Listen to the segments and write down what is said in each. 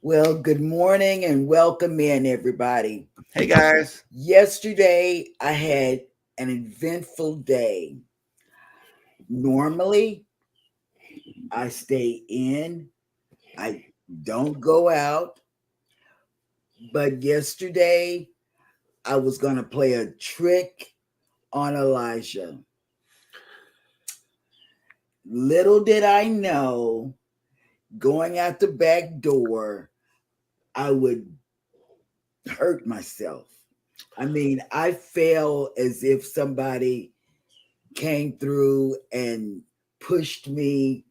Well, good morning and welcome in, everybody. Hey guys. Yesterday, I had an eventful day. Normally, I stay in, I don't go out. But yesterday, I was going to play a trick on Elijah. Little did I know, going out the back door, I would hurt myself. I mean, I felt as if somebody came through and pushed me,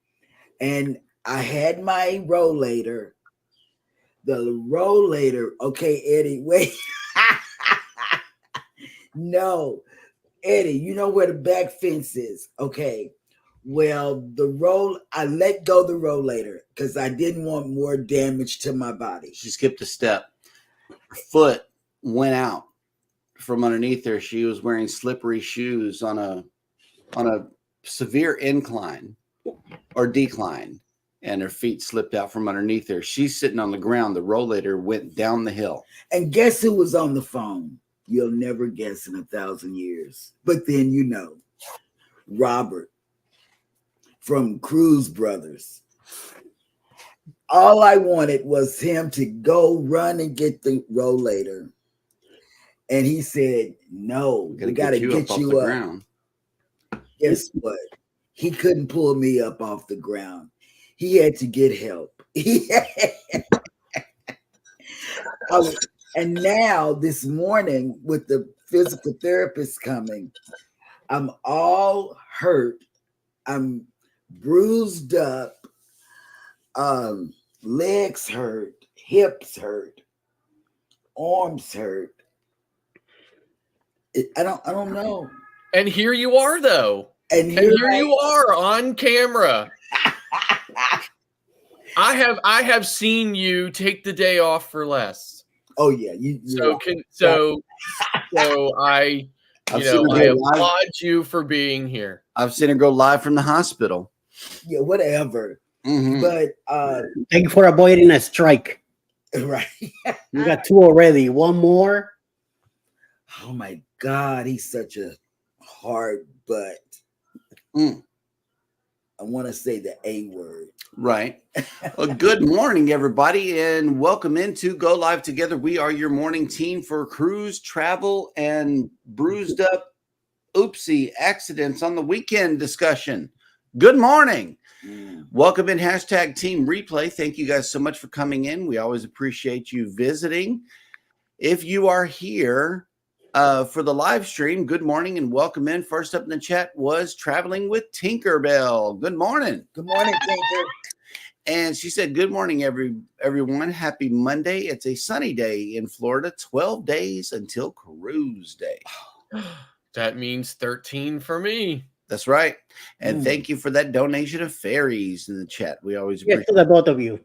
and I had my rollator. The rollator, okay, Eddie, wait. No, Eddie, you know where the back fence is. Okay. Well, I let go the rollator because I didn't want more damage to my body. She skipped a step. Her foot went out from underneath her. She was wearing slippery shoes on a severe incline or decline, and her feet slipped out from underneath her. She's sitting on the ground. The rollator went down the hill. And guess who was on the phone? You'll never guess in 1,000 years. But then Robert from Cruise Brothers. All I wanted was him to go run and get the rollator. And he said, no, we got to get you up. Ground. Guess what? He couldn't pull me up off the ground. He had to get help. And now this morning with the physical therapist coming, I'm all hurt. I'm bruised up. Legs hurt, hips hurt, arms hurt. I don't know. And here you are, though. And here you are on camera. I have seen you take the day off for less. Oh yeah, I applaud you for being here. I've seen her go live from the hospital. Yeah, whatever. Mm-hmm. But thank you for avoiding a strike. Right. You got 2 already. One more. Oh my God, he's such a hard butt. I want to say the A word. Right. Well, good morning, everybody, and welcome into Go Live Together. We are your morning team for cruise, travel, and bruised up oopsie accidents on the weekend discussion. Good morning. Welcome in #Team Replay. Thank you guys so much for coming in. We always appreciate you visiting. If you are here for the live stream, good morning and welcome in. First up in the chat was Traveling with Tinkerbell. Good morning. Good morning, Tinker. And she said, good morning, everyone. Happy Monday. It's a sunny day in Florida. 12 days until cruise day. That means 13 for me. That's right. And thank you for that donation of fairies in the chat. We always appreciate to the both of you.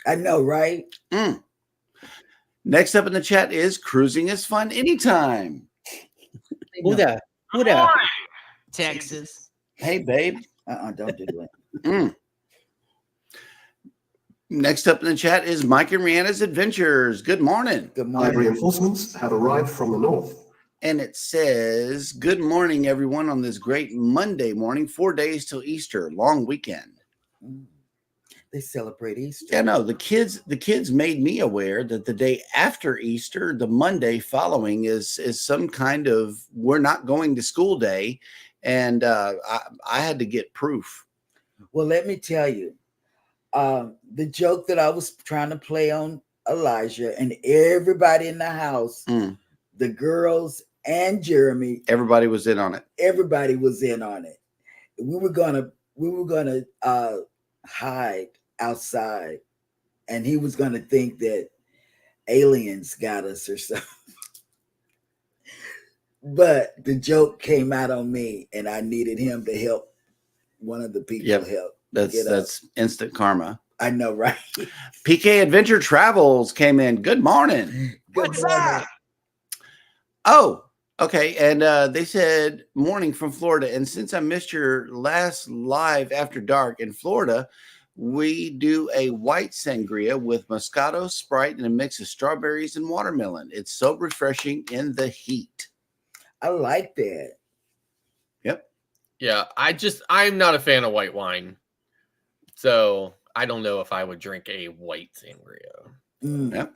I know, right? Next up in the chat is Cruising is Fun Anytime. Who that? Texas. Hey, babe. Don't do that. Next up in the chat is Mike and Rihanna's Adventures. Good morning. Good morning. Reinforcements have arrived from the north. And it says, good morning, everyone, on this great Monday morning, 4 days till Easter, long weekend. They celebrate Easter. Yeah, no, the kids made me aware that the day after Easter, the Monday following is some kind of we're not going to school day. And I had to get proof. Well, let me tell you, the joke that I was trying to play on Elijah and everybody in the house, the girls and Jeremy, everybody was in on it. Everybody was in on it. We were gonna hide outside, and he was gonna think that aliens got us or something. But the joke came out on me, and I needed him to help one of the people help. That's instant karma. I know, right? PK Adventure Travels came in. Good morning. What's up? Oh, okay. And they said morning from Florida. And since I missed your last live after dark in Florida, We do a white sangria with Moscato, Sprite, and a mix of strawberries and watermelon. It's so refreshing in the heat. I like that. Yep. Yeah, I'm not a fan of white wine. So I don't know if I would drink a white sangria. Yep.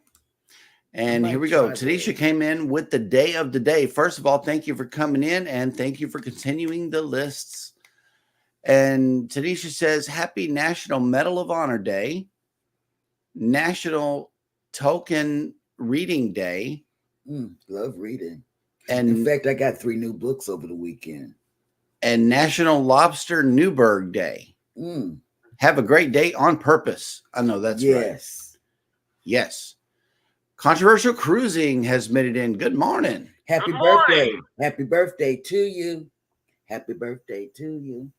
And here we go. Tanisha came in with the day of the day. First of all, thank you for coming in and thank you for continuing the lists. And Tanisha says, Happy National Medal of Honor Day, National Tolkien Reading Day. Love reading. And in fact, I got 3 new books over the weekend. And National Lobster Newburgh Day. Have a great day on purpose. I know that's right. Yes. Controversial Cruising has made it in. Good morning. Happy birthday. Happy birthday to you. Happy birthday to you.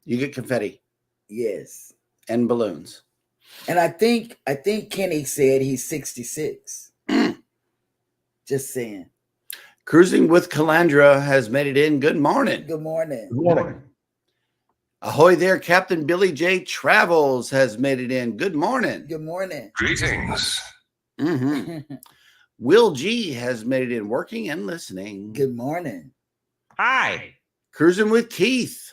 You get confetti. Yes. And balloons. And I think Kenny said he's 66. Just saying. Cruising with Calandra has made it in. Good morning. Good morning. Good morning. Ahoy there, Captain Billy J. Travels has made it in. Good morning. Good morning. Greetings. Will G has made it in, working and listening. Good morning. Hi. Cruising with Keith.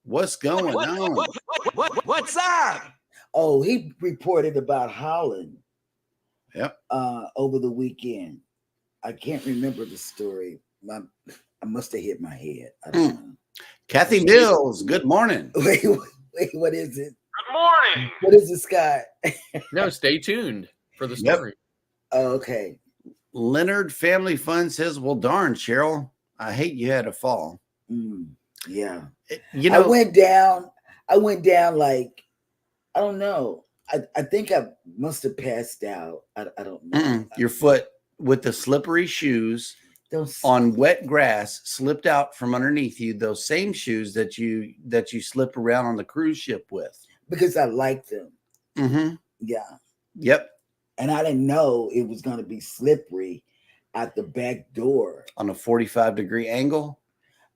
What's going on? What's up? Oh, he reported about Holland. Yep. Over the weekend. I can't remember the story. I must have hit my head. I don't know. Kathy Mills, good morning. Wait, what is it? Good morning. What is it, Scott? No, stay tuned for the story. Oh, okay. Leonard Family Fun says, well, darn, Cheryl, I hate you had a fall. Yeah. You know, I went down like, I don't know. I think I must have passed out. I don't know. Your foot with the slippery shoes on wet grass slipped out from underneath you. Those same shoes that you slip around on the cruise ship with. Because I like them. Yeah. Yep. And I didn't know it was going to be slippery at the back door on a 45-degree angle.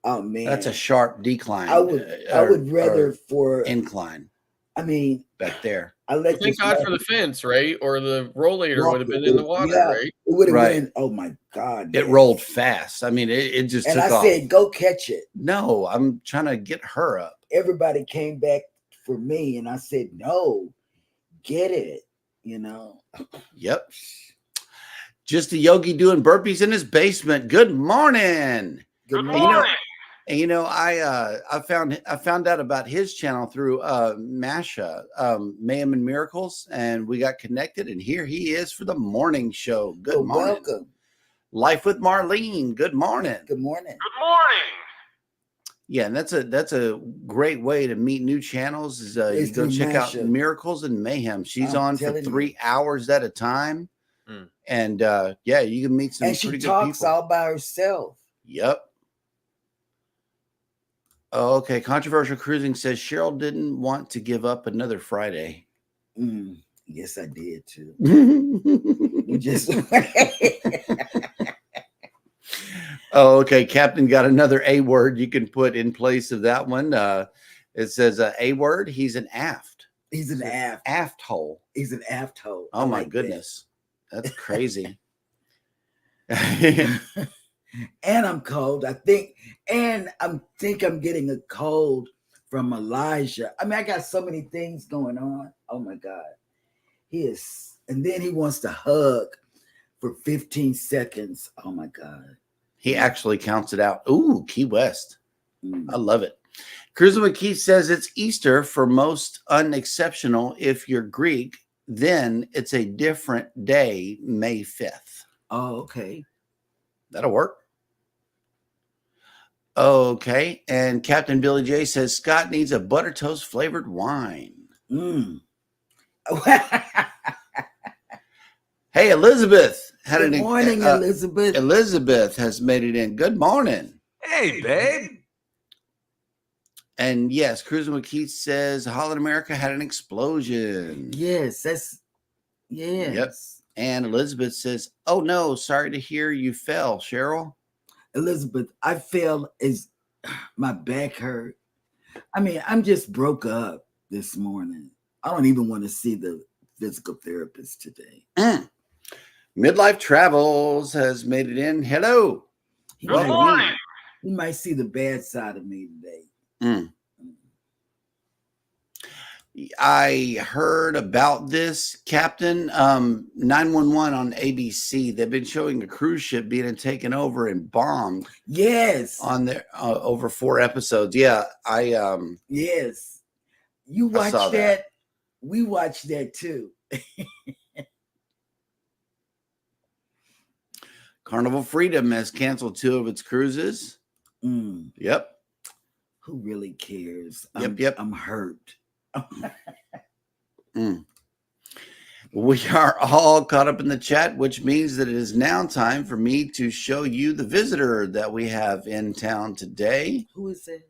Oh man, that's a sharp decline. I would rather for incline. I mean, back there. Thank God for the fence, right? Or the rollator would have been in the water, right? It would have been. Oh my God! It rolled fast. I mean, it just. And took I off. said, "Go catch it." No, I'm trying to get her up. Everybody came back for me, and I said, "No, get it." You know. Yep. Just a yogi doing burpees in his basement. Good morning. Good morning. And you know, I found out about his channel through Masha, Mayhem and Miracles, and we got connected. And here he is for the morning show. Good morning. Welcome. Life with Marlene. Good morning. Good morning. Good morning. Yeah, and that's a great way to meet new channels. Is you go check out Miracles and Mayhem. She's on for 3 hours at a time, and yeah, you can meet some. And she pretty talks good people. all by herself. Yep. Oh, okay. Controversial Cruising says Cheryl didn't want to give up another Friday. Yes, I did too. You just. Oh, okay. Captain got another A word you can put in place of that one. It says A word. He's an aft. He's an aft. Aft hole. He's an aft hole. Oh my goodness. That's crazy. And I'm cold. I think I'm getting a cold from Elijah. I mean, I got so many things going on. Oh my God. He is, and then he wants to hug for 15 seconds. Oh my God. He actually counts it out. Ooh, Key West. I love it. Cruising with Keith says it's Easter for most unexceptional. If you're Greek, then it's a different day, May 5th. Oh, okay. That'll work. Okay. And Captain Billy J says Scott needs a butter toast flavored wine. Hey, Elizabeth. Good morning, Elizabeth. Elizabeth has made it in. Good morning. Hey, babe. And yes, Cruising with Keith says Holland America had an explosion. Yes, yes. Yep. And Elizabeth says, oh no, sorry to hear you fell, Cheryl. Elizabeth, I fell as my back hurt. I mean, I'm just broke up. this morning. I don't even want to see the physical therapist today. Midlife Travels has made it in. Hello. He Good might, morning. he might see the bad side of me today. I heard about this, Captain. 911 on ABC. They've been showing a cruise ship being taken over and bombed. Yes. On their over 4 episodes. Yeah, Yes. You I saw watched that. We watched that too. Carnival Freedom has canceled 2 of its cruises. Yep. Who really cares? Yep. I'm hurt. We are all caught up in the chat, which means that it is now time for me to show you the visitor that we have in town today. Who is that?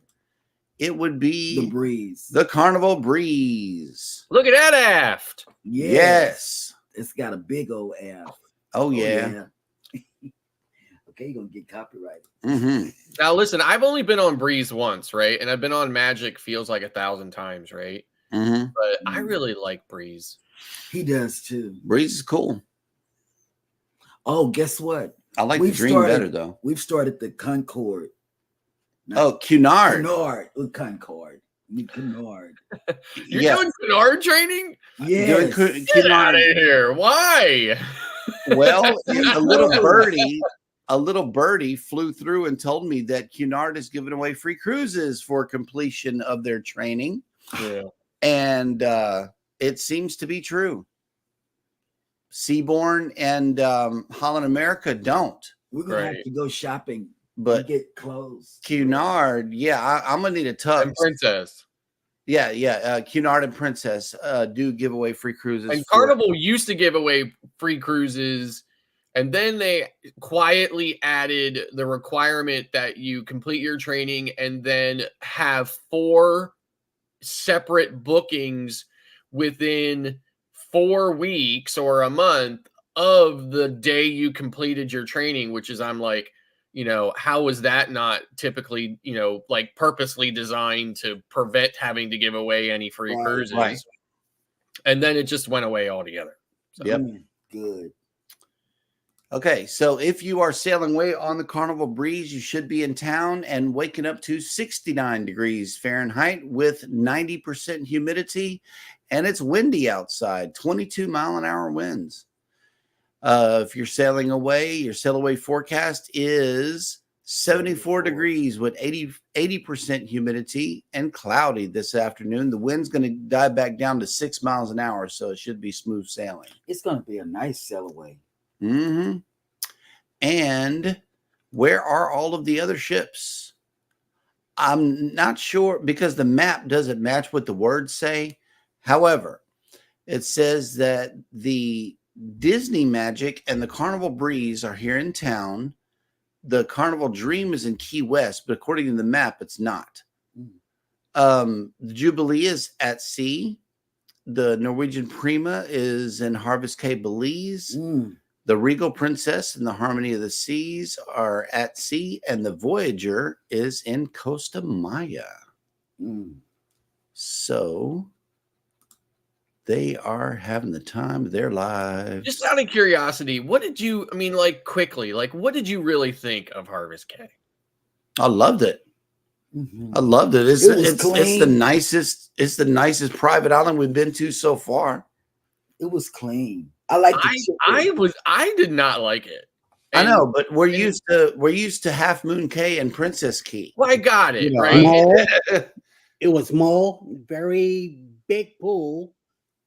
It would be The Breeze. the Carnival Breeze. Look at that aft. Yes. It's got a big old F. Oh, yeah. Okay, you're going to get copyrighted. Now, listen, I've only been on Breeze once, right? And I've been on Magic feels like 1,000 times, right? But I really like Breeze. He does too. Breeze is cool. Oh, guess what? I like the Dream better, though. We've started the Concorde. Cunard. Concorde. Cunard. You're doing Cunard training? Yes. Get out of here. Why? Well, a little birdie flew through and told me that Cunard is giving away free cruises for completion of their training. Yeah. And it seems to be true. Seabourn and Holland America don't. We're going to have to go shopping. But get clothes. Cunard, I'm going to need a tux. And Princess. Yeah. Cunard and Princess do give away free cruises. And Carnival used to give away free cruises. And then they quietly added the requirement that you complete your training and then have 4 separate bookings within 4 weeks or a month of the day you completed your training, which is, I'm like, how is that not typically, like purposely designed to prevent having to give away any free cruises? Right. And then it just went away altogether. So. Yep. Good. Okay, so if you are sailing away on the Carnival Breeze, you should be in town and waking up to 69 degrees Fahrenheit with 90% humidity, and it's windy outside, 22-mile-an-hour winds. If you're sailing away, your sail away forecast is 74 degrees with 80% humidity and cloudy this afternoon. The wind's going to dive back down to 6 miles an hour, so it should be smooth sailing. It's going to be a nice sail away. And where are all of the other ships? I'm not sure because the map doesn't match what the words say. However, it says that the Disney Magic and the Carnival Breeze are here in town. The Carnival Dream is in Key West, but according to the map, it's not. The Jubilee is at sea. The Norwegian Prima is in Harvest Caye, Belize. The Regal Princess and the Harmony of the Seas are at sea, and the Voyager is in Costa Maya. So they are having the time of their lives. Just out of curiosity, what did you, quickly, what did you really think of Harvest Caye? I loved it. I loved it. It's the nicest. It's the nicest private island we've been to so far. It was clean. I like. I did not like it. I know, but we're used to Half Moon Cay and Princess Key. Well, I got it, right? It was small, very big pool.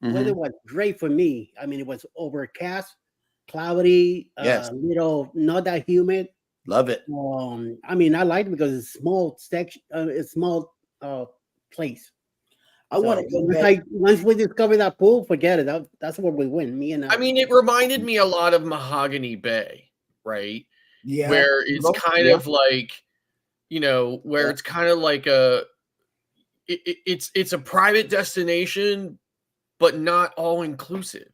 Weather was great for me. It was overcast, cloudy, little, not that humid. Love it. I liked it because it's small section, it's small place. I want to go back. Once we discover that pool, forget it. That's where we win. Me and it reminded me a lot of Mahogany Bay, right? Yeah. Where it's kind of like, where it's kind of like it's a private destination, but not all inclusive.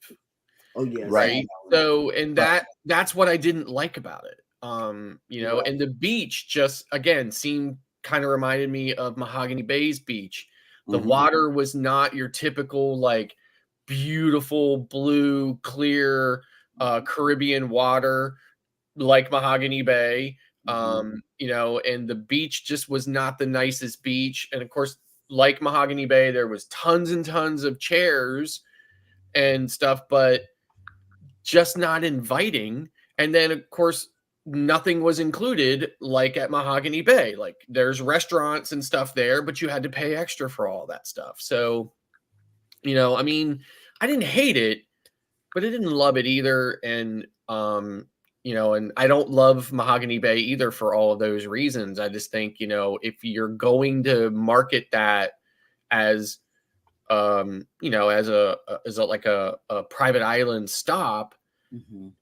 Oh yeah. Right. So, and that's what I didn't like about it. And the beach just again seemed kind of reminded me of Mahogany Bay's beach. The water was not your typical like beautiful blue, clear Caribbean water like Mahogany Bay. You know, and the beach just was not the nicest beach. And of course, like Mahogany Bay, there was tons and tons of chairs and stuff, but just not inviting. And then of course, nothing was included like at Mahogany Bay. Like there's restaurants and stuff there, but you had to pay extra for all that stuff. So, you know, I mean, I didn't hate it, but I didn't love it either. And, you know, and I don't love Mahogany Bay either for all of those reasons. I just think, you know, if you're going to market that as, you know, as a like a private island stop,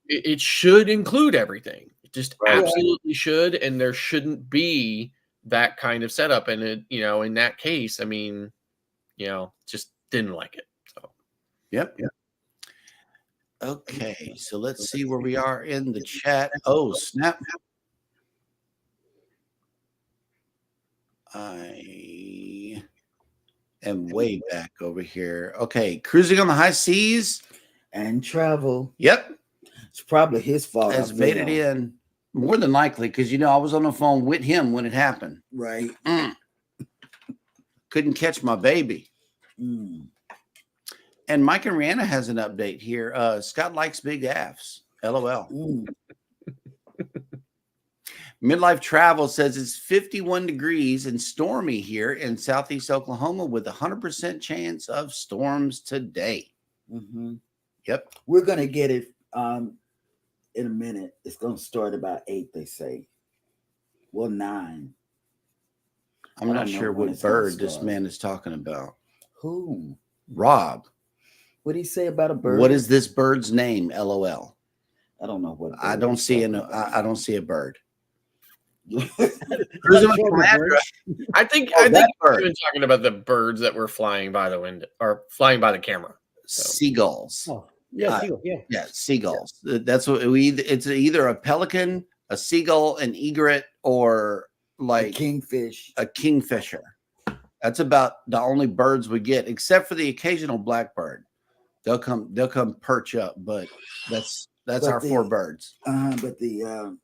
it should include everything. It just absolutely should. And there shouldn't be that kind of setup. And it, you know, in that case, I mean, you know, just didn't like it. So, Yep. Okay, so let's see where we are in the chat. Oh, snap. I am way back over here. Okay, cruising on the high seas. And travel. Yep. It's probably his fault. Has made it in. More than likely, because, you know, I was on the phone with him when it happened. Right. Couldn't catch my baby. And Mike and Rihanna has an update here. Scott likes big ass. LOL. Midlife Travel says it's 51 degrees and stormy here in southeast Oklahoma with 100% chance of storms today. Yep. We're going to get it in a minute. It's going to start about 8, they say. Well, 9. I'm not sure what bird this man is talking about. Who? Rob. What did he say about a bird? What is this bird's name? LOL. I don't know what. I don't see I don't see a bird. I think I've been talking about the birds that were flying by the window or flying by the camera. So. Seagulls. Oh, yeah, seagulls. That's what it's either a pelican, a seagull, an egret, or like a kingfish. A kingfisher. That's about the only birds we get, except for the occasional blackbird. They'll come perch up, but that's our 4 birds. But the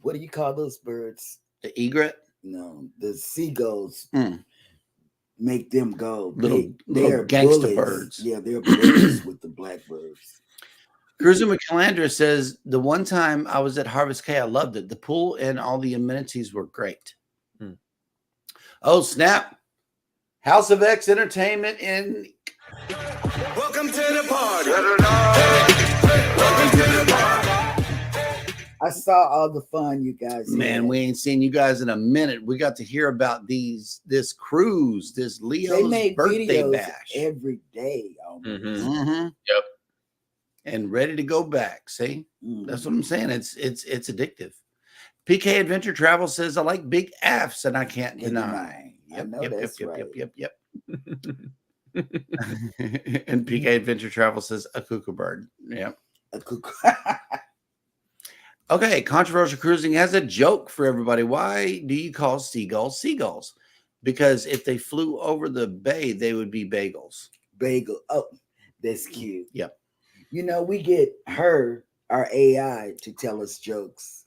what do you call those birds? The egret? No, the seagulls make them go. Little gangster birds. Yeah, they're bullies with the blackbirds. Cruiser McCalandra says the one time I was at Harvest K, I loved it. The pool and all the amenities were great. Oh, snap. House of X Entertainment in. Welcome to the party. Welcome to the party. I saw all the fun you guys had. Man, we ain't seen you guys in a minute. We got to hear about this cruise, this Leo's birthday bash. Every day. Yep. And ready to go back. See? That's what I'm saying. It's addictive. PK Adventure Travel says I like big F's and I can't deny. Yep. And PK Adventure Travel says a cuckoo bird. Yep. A cuckoo. Okay, Controversial Cruising has a joke for everybody. Why do you call seagulls seagulls? Because if they flew over the bay, they would be bagels. Bagel. Oh, that's cute. Yep. You know, we get our AI to tell us jokes.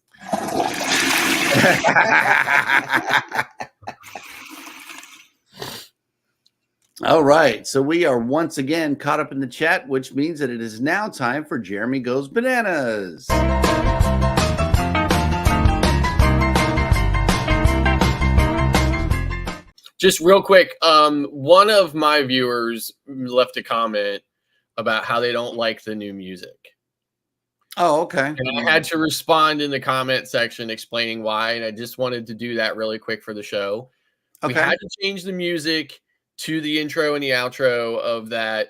All right. So we are once again caught up in the chat, which means that it is now time for Jeremy Goes Bananas. Just real quick, one of my viewers left a comment about how they don't like the new music. Oh, okay. And I had to respond in the comment section explaining why, and I just wanted to do that really quick for the show. Okay. We had to change the music to the intro and the outro of that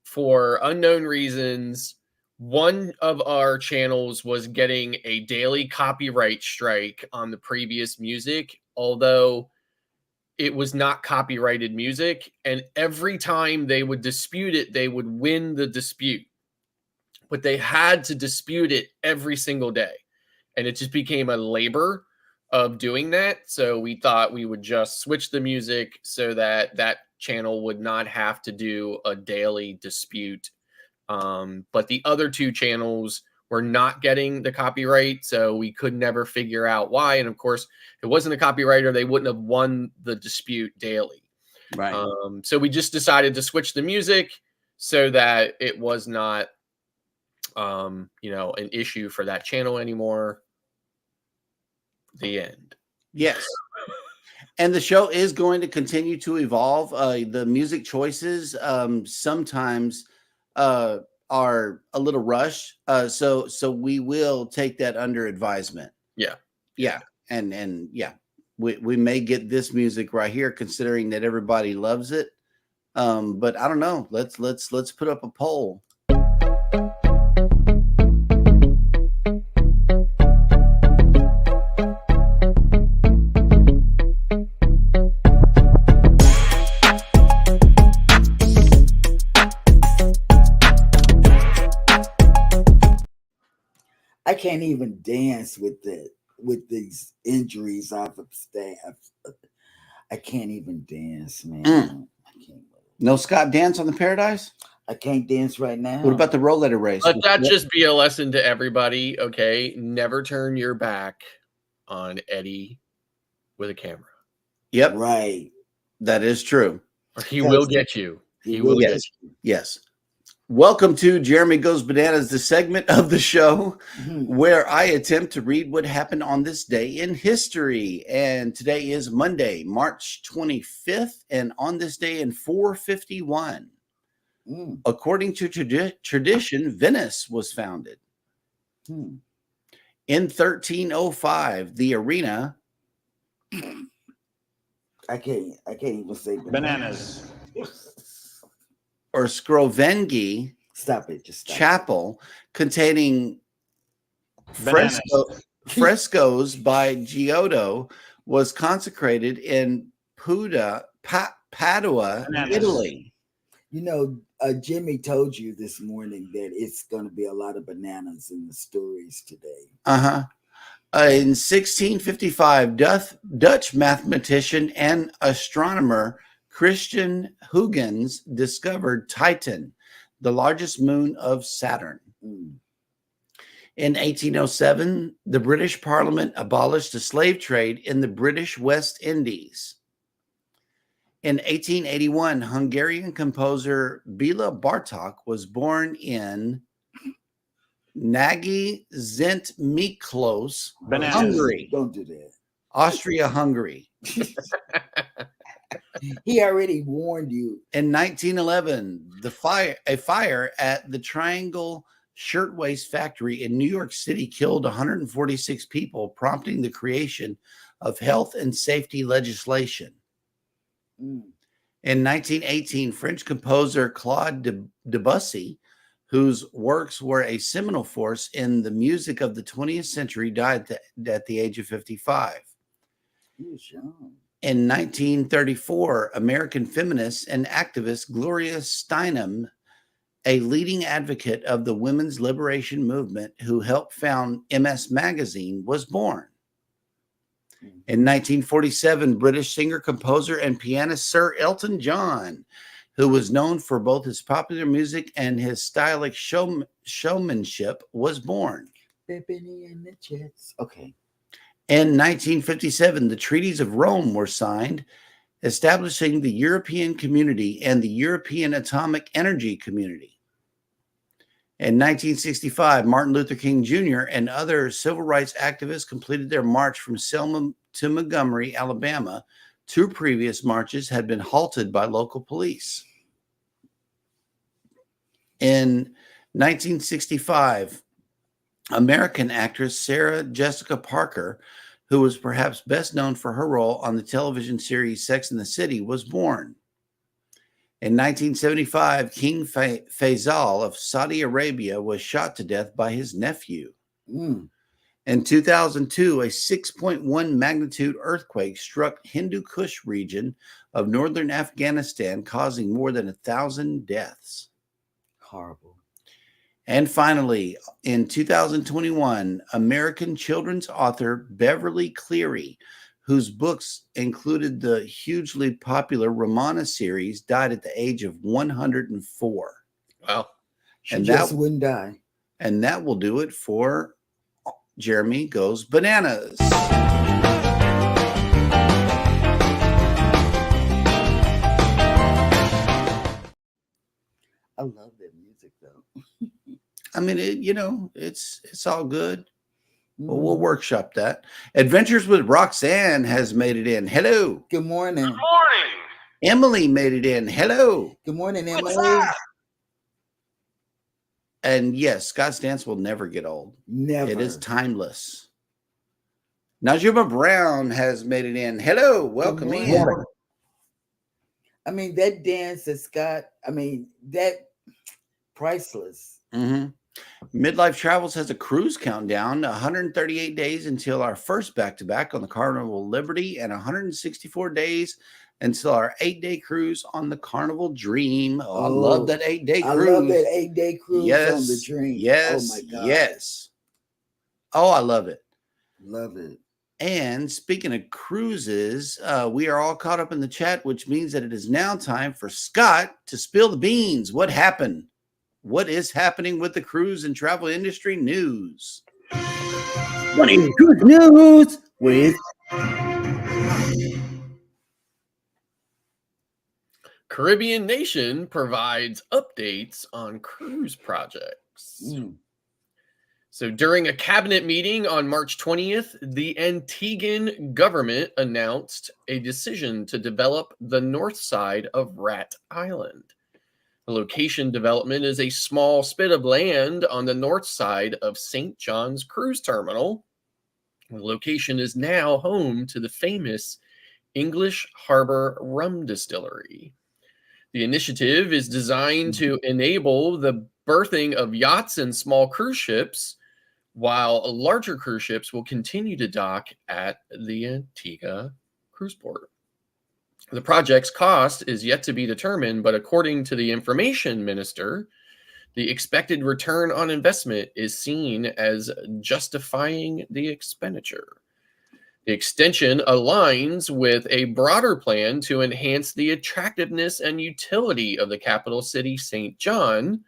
for unknown reasons. One of our channels was getting a daily copyright strike on the previous music, although it was not copyrighted music. And every time they would dispute it, they would win the dispute. But they had to dispute it every single day. And it just became a labor of doing that. So we thought we would just switch the music so that that channel would not have to do a daily dispute. But the other two channels were not getting the copyright, so we could never figure out why. And of course, if it wasn't a copywriter, they wouldn't have won the dispute daily. Right. So we just decided to switch the music so that it was not, you know, an issue for that channel anymore. The end. Yes. And the show is going to continue to evolve. The music choices sometimes are a little rushed. So we will take that under advisement. Yeah. Yeah. And yeah, we may get this music right here, considering that everybody loves it. But I don't know. Let's put up a poll. I can't even dance with these injuries off of staff. I can't even dance, man. I can't. No Scott dance on the Paradise? I can't dance right now. What about the rollator race? Let that just be a lesson to everybody, okay? Never turn your back on Eddie with a camera. Yep. Right. That is true. He will get you. He will get you. Yes. Welcome to Jeremy Goes Bananas, the segment of the show where I attempt to read what happened on this day in history. And today is Monday, March 25th. And on this day in 451, according to tradition, Venice was founded. In 1305, the arena. I can't even say Bananas. Or Scrovengi Stop it. Just stop Chapel, containing frescoes by Giotto, was consecrated in Padua, Italy. You know, Jimmy told you this morning that it's going to be a lot of bananas in the stories today. In 1655, Dutch mathematician and astronomer Christian Huygens discovered Titan, the largest moon of Saturn. In 1807, the British Parliament abolished the slave trade in the British West Indies. In 1881, Hungarian composer Béla Bartók was born in Nagy Szent Miklós, Hungary. Don't do that. Austria-Hungary. He already warned you. In 1911, a fire at the Triangle Shirtwaist Factory in New York City killed 146 people, prompting the creation of health and safety legislation. In 1918, French composer Claude Debussy, whose works were a seminal force in the music of the 20th century, died at the age of 55. He was young. In 1934, American feminist and activist Gloria Steinem, a leading advocate of the women's liberation movement who helped found MS Magazine, was born. In 1947, British singer, composer, and pianist Sir Elton John, who was known for both his popular music and his stylish showmanship, was born. Okay. In 1957, the Treaties of Rome were signed, establishing the European Community and the European Atomic Energy Community. In 1965, Martin Luther King Jr. and other civil rights activists completed their march from Selma to Montgomery, Alabama. Two previous marches had been halted by local police. In 1965, American actress Sarah Jessica Parker, who was perhaps best known for her role on the television series Sex and the City, was born. In 1975, King Faisal of Saudi Arabia was shot to death by his nephew. In 2002, a 6.1 magnitude earthquake struck Hindu Kush region of northern Afghanistan, causing more than 1,000 deaths. Horrible. And finally, in 2021, American children's author Beverly Cleary, whose books included the hugely popular Ramona series, died at the age of 104. Wow. She And just that- wouldn't die. And that will do it for Jeremy Goes Bananas. I love that music though. I mean, it's all good. Well, we'll workshop that. Adventures with Roxanne has made it in. Hello. Good morning. Good morning. Emily made it in. Hello. Good morning, What's Emily. up? And yes, Scott's Dance will never get old. Never. It is timeless. Najuma Brown has made it in. Hello. Welcome Good in. morning. I mean, that dance that Scott, that priceless. Midlife Travels has a cruise countdown, 138 days until our first back-to-back on the Carnival Liberty and 164 days until our 8-day cruise on the Carnival Dream. Oh, I love that 8-day cruise. I love that 8-day cruise Yes, on the Dream. yes, Oh my God. yes. Oh, I love it. Love it. And speaking of cruises, we are all caught up in the chat, which means that it is now time for Scott to spill the beans. What happened? What is happening with the cruise and travel industry news? Morning cruise news with Caribbean Nation provides updates on cruise projects. So during a cabinet meeting on March 20th, the Antiguan government announced a decision to develop the north side of Rat Island. The location development is a small spit of land on the north side of St. John's Cruise Terminal. The location is now home to the famous English Harbor Rum Distillery. The initiative is designed to enable the berthing of yachts and small cruise ships, while larger cruise ships will continue to dock at the Antigua cruise port. The project's cost is yet to be determined, but according to the information minister, the expected return on investment is seen as justifying the expenditure. The extension aligns with a broader plan to enhance the attractiveness and utility of the capital city, St. John,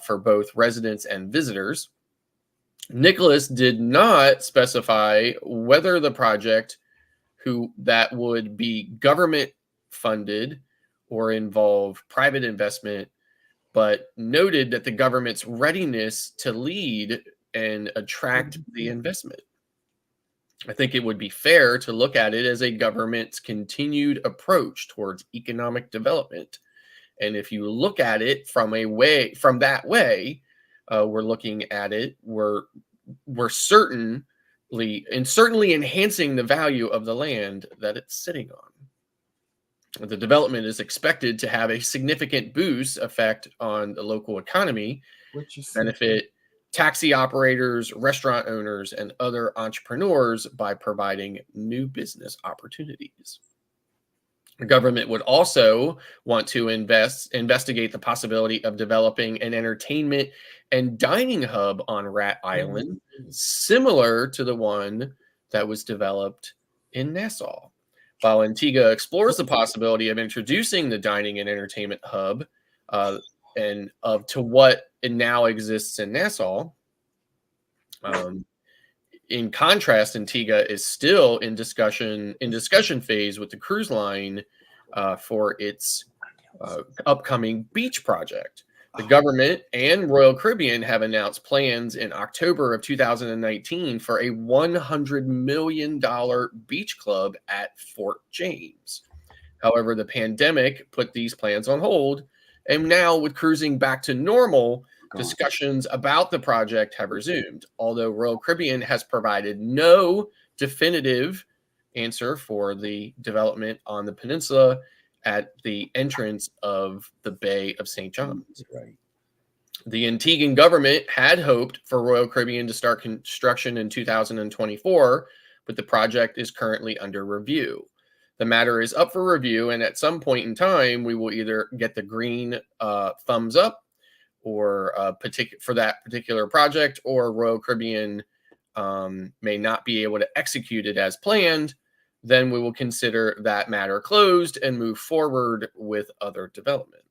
for both residents and visitors. Nicholas did not specify whether the project that would be government funded or involve private investment, but noted that the government's readiness to lead and attract the investment. I think it would be fair to look at it as a government's continued approach towards economic development. And if you look at it from that way, we're looking at it, we're certainly enhancing the value of the land that it's sitting on. The development is expected to have a significant boost effect on the local economy, benefit taxi operators, restaurant owners, and other entrepreneurs by providing new business opportunities. The government would also want to investigate the possibility of developing an entertainment and dining hub on Rat Island, similar to the one that was developed in Nassau. While Antigua explores the possibility of introducing the dining and entertainment hub to what it now exists in Nassau. In contrast, Antigua is still in discussion phase with the cruise line for its upcoming beach project. The government and Royal Caribbean have announced plans in October of 2019 for a $100 million beach club at Fort James. However, the pandemic put these plans on hold, and now with cruising back to normal, discussions about the project have resumed, although Royal Caribbean has provided no definitive answer for the development on the peninsula at the entrance of the Bay of St. John's. Right. The Antiguan government had hoped for Royal Caribbean to start construction in 2024, but the project is currently under review. The matter is up for review, and at some point in time, we will either get the green thumbs up or for that particular project, or Royal Caribbean may not be able to execute it as planned, then we will consider that matter closed and move forward with other development.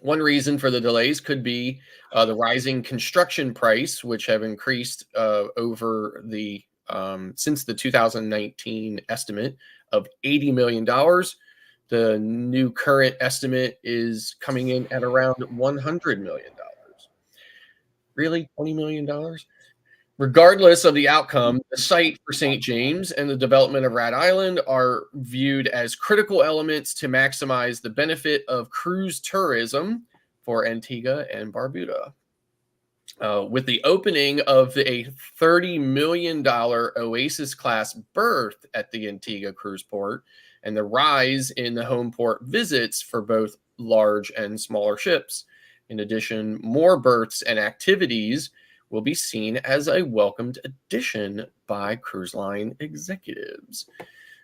One reason for the delays could be the rising construction price, which have increased over the since the 2019 estimate of $80 million. The new current estimate is coming in at around $100 million. Really? $20 million? Regardless of the outcome, the site for St. James and the development of Rat Island are viewed as critical elements to maximize the benefit of cruise tourism for Antigua and Barbuda. With the opening of a $30 million Oasis-class berth at the Antigua cruise port and the rise in the home port visits for both large and smaller ships, in addition, more berths and activities will be seen as a welcomed addition by cruise line executives.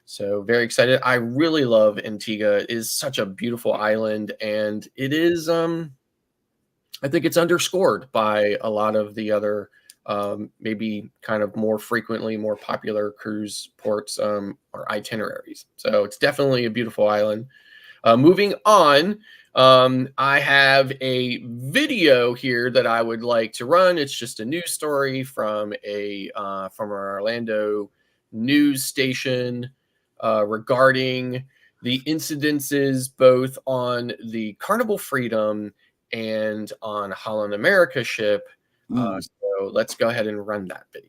So very excited. I really love Antigua. It is such a beautiful island, and it is, I think it's underscored by a lot of the other, maybe kind of more frequently, more popular cruise ports or itineraries. So it's definitely a beautiful island. Moving on, I have a video here that I would like to run. It's just a news story from our Orlando news station regarding the incidences both on the Carnival Freedom and on Holland America ship. So let's go ahead and run that video.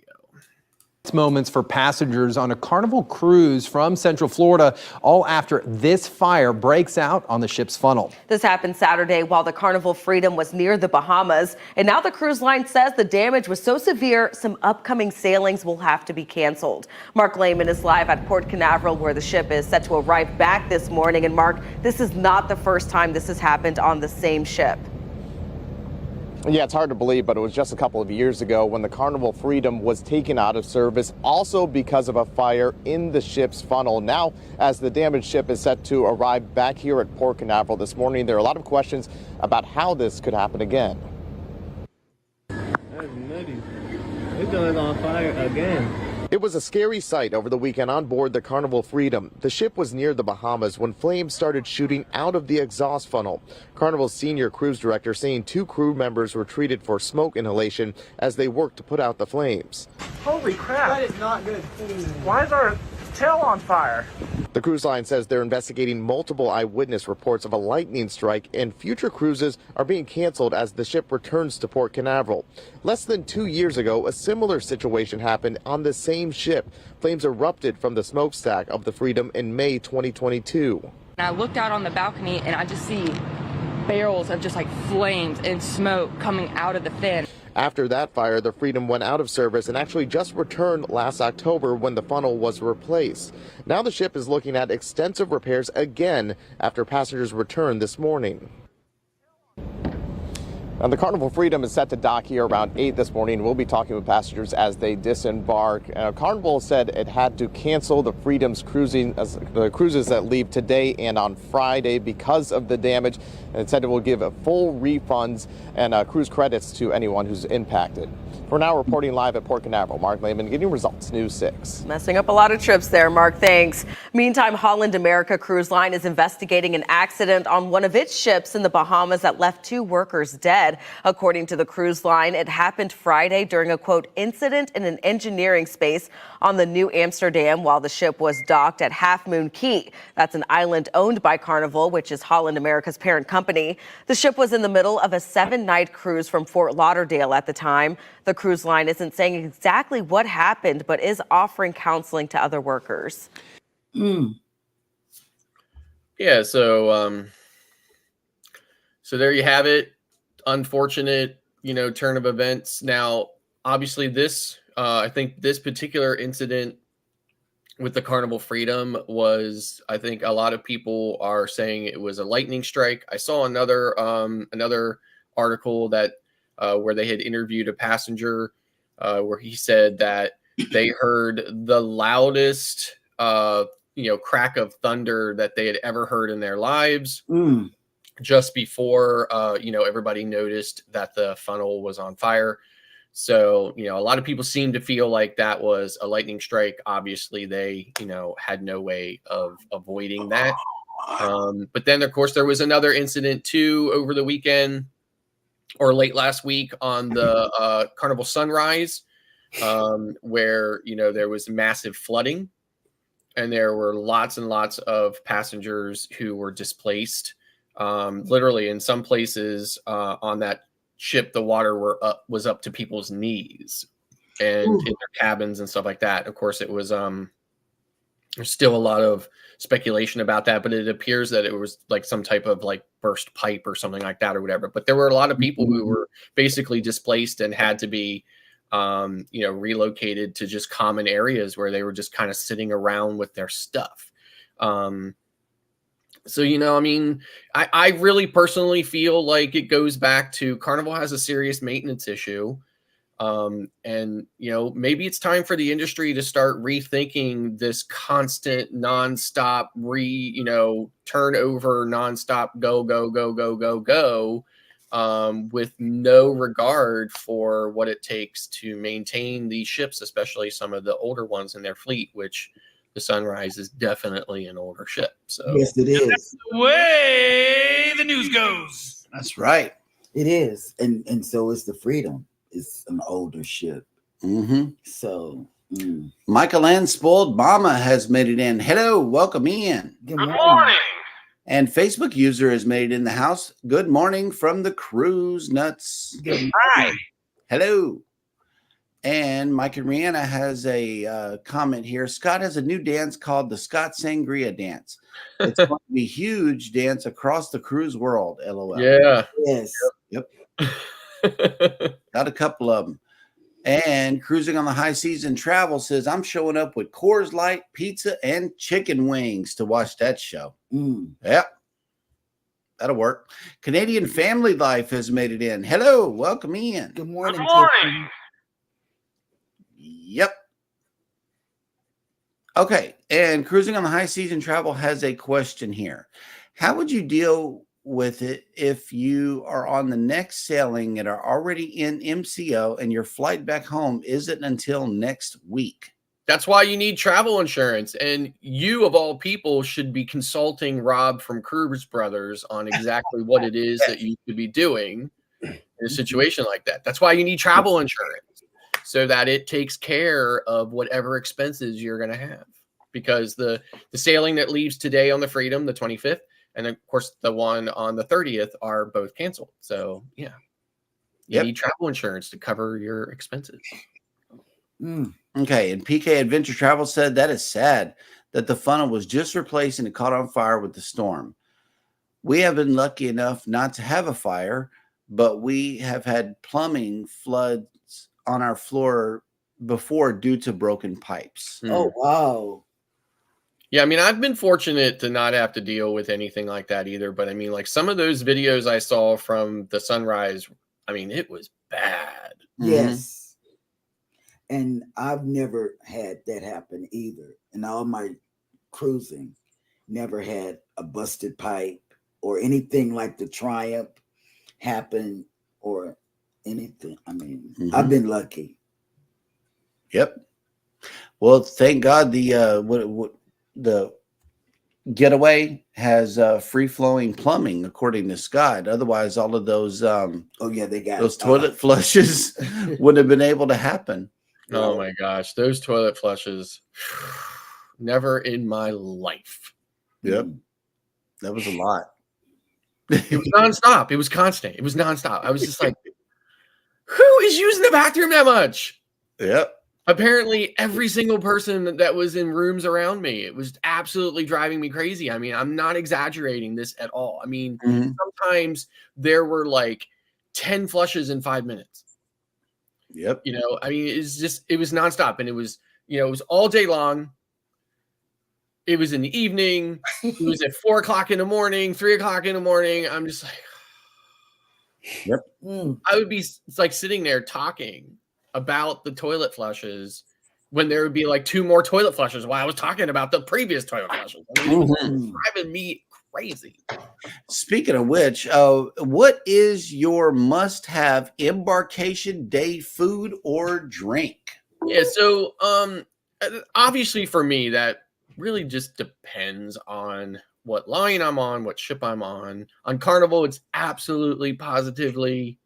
Moments for passengers on a Carnival cruise from Central Florida, all after this fire breaks out on the ship's funnel. This happened Saturday while the Carnival Freedom was near the Bahamas, and now the cruise line says the damage was so severe some upcoming sailings will have to be canceled. Mark Lehman is live at Port Canaveral, where the ship is set to arrive back this morning. And Mark, this is not the first time this has happened on the same ship. Yeah, it's hard to believe, but it was just a couple of years ago when the Carnival Freedom was taken out of service, also because of a fire in the ship's funnel. Now, as the damaged ship is set to arrive back here at Port Canaveral this morning, there are a lot of questions about how this could happen again. That's nutty. It's going on fire again. It was a scary sight over the weekend on board the Carnival Freedom. The ship was near the Bahamas when flames started shooting out of the exhaust funnel. Carnival's senior cruise director saying 2 crew members were treated for smoke inhalation as they worked to put out the flames. Holy crap. That is not good. Why is our tail on fire? The cruise line says they're investigating multiple eyewitness reports of a lightning strike, and future cruises are being canceled as the ship returns to Port Canaveral. Less than 2 years ago, a similar situation happened on the same ship. Flames erupted from the smokestack of the Freedom in May 2022. I looked out on the balcony and I just see barrels of just like flames and smoke coming out of the fin. After that fire, the Freedom went out of service and actually just returned last October when the funnel was replaced. Now the ship is looking at extensive repairs again after passengers returned this morning. And the Carnival Freedom is set to dock here around 8 this morning. We'll be talking with passengers as they disembark. Carnival said it had to cancel the Freedom's the cruises that leave today and on Friday because of the damage. And it said it will give full refunds and cruise credits to anyone who's impacted. We're now reporting live at Port Canaveral. Mark Lehman, getting results, News 6. Messing up a lot of trips there, Mark. Thanks. Meantime, Holland America Cruise Line is investigating an accident on one of its ships in the Bahamas that left 2 workers dead. According to the cruise line, it happened Friday during a, quote, incident in an engineering space on the New Amsterdam while the ship was docked at Half Moon Key. That's an island owned by Carnival, which is Holland America's parent company. The ship was in the middle of a 7-night cruise from Fort Lauderdale at the time. The cruise line isn't saying exactly what happened, but is offering counseling to other workers. Yeah, so there you have it. Unfortunate, turn of events. Now, obviously, I think this particular incident with the Carnival Freedom was, I think a lot of people are saying it was a lightning strike. I saw another article that where they had interviewed a passenger where he said that they heard the loudest crack of thunder that they had ever heard in their lives. just before, everybody noticed that the funnel was on fire. So, a lot of people seem to feel like that was a lightning strike. Obviously, they, had no way of avoiding that. But then, of course, there was another incident too over the weekend or late last week on the Carnival Sunrise, where, there was massive flooding and there were lots and lots of passengers who were displaced. Literally in some places on that ship, the water was up to people's knees and in their cabins and stuff like that. Of course, it was there's still a lot of speculation about that, but it appears that it was like some type of like burst pipe or something like that or whatever. But there were a lot of people who were basically displaced and had to be relocated to just common areas where they were just kind of sitting around with their stuff. So, I really personally feel like it goes back to Carnival has a serious maintenance issue. And, maybe it's time for the industry to start rethinking this constant nonstop turnover, nonstop go, with no regard for what it takes to maintain these ships, especially some of the older ones in their fleet, which the Sunrise is definitely an older ship. So yes, it is. That's the way the news goes. That's right. It is. And so is the Freedom. It's an older ship. Mm-hmm. So Michael Ann Spoiled Mama has made it in. Hello, welcome in. Good morning. And Facebook user has made it in the house. Good morning from the Cruise Nuts. Good Hi. Hello. And Mike and Rihanna has a comment here. Scott has a new dance called the Scott Sangria Dance. It's going to be a huge dance across the cruise world. LOL. Yeah. Yes. Yep. Got a couple of them. And Cruising on the High Season Travel says, I'm showing up with Coors Light, pizza, and chicken wings to watch that show. Yep. That'll work. Canadian Family Life has made it in. Hello. Welcome in. Good morning. Good morning. Yep. Okay. And Cruising on the High Season Travel has a question here. How would you deal with it if you are on the next sailing and are already in MCO and your flight back home isn't until next week? That's why you need travel insurance. And you, of all people, should be consulting Rob from Cruise Brothers on exactly what it is that you could be doing in a situation like that. That's why you need travel insurance, so that it takes care of whatever expenses you're going to have. Because the sailing that leaves today on the Freedom, the 25th, and of course the one on the 30th are both canceled. So yeah, you need travel insurance to cover your expenses. Okay. And PK Adventure Travel said that is sad that the funnel was just replaced and it caught on fire with the storm. We have been lucky enough not to have a fire, but we have had plumbing floods on our floor before due to broken pipes. Oh, wow. Yeah, I mean, I've been fortunate to not have to deal with anything like that either. But I mean, like some of those videos I saw from the Sunrise, I mean, it was bad. Yes. And I've never had that happen either. In all my cruising, never had a busted pipe or anything like the Triumph happen or anything. I mean, I've been lucky. Yep. Well, thank God the Getaway has free flowing plumbing, according to Scott. Otherwise, all of those they got those toilet flushes wouldn't have been able to happen. Oh my gosh, those toilet flushes, never in my life. Yep, that was a lot. It was nonstop. It was constant. It was nonstop. I was just like, who is using the bathroom that much? Yep. Apparently, every single person that was in rooms around me, it was absolutely driving me crazy. I mean, I'm not exaggerating this at all. I mean, sometimes there were like 10 flushes in 5 minutes. Yep. I mean, it was nonstop, and it was all day long. It was in the evening. It was at 4 o'clock in the morning, 3 o'clock in the morning. I'm just like, yep. I would be like sitting there talking about the toilet flushes when there would be like 2 more toilet flushes while I was talking about the previous toilet flushes. I mean, it was driving me crazy. Speaking of which, what is your must-have embarkation day food or drink? Yeah, so obviously for me, that really just depends on what line I'm on, what ship I'm on. On Carnival, it's absolutely positively,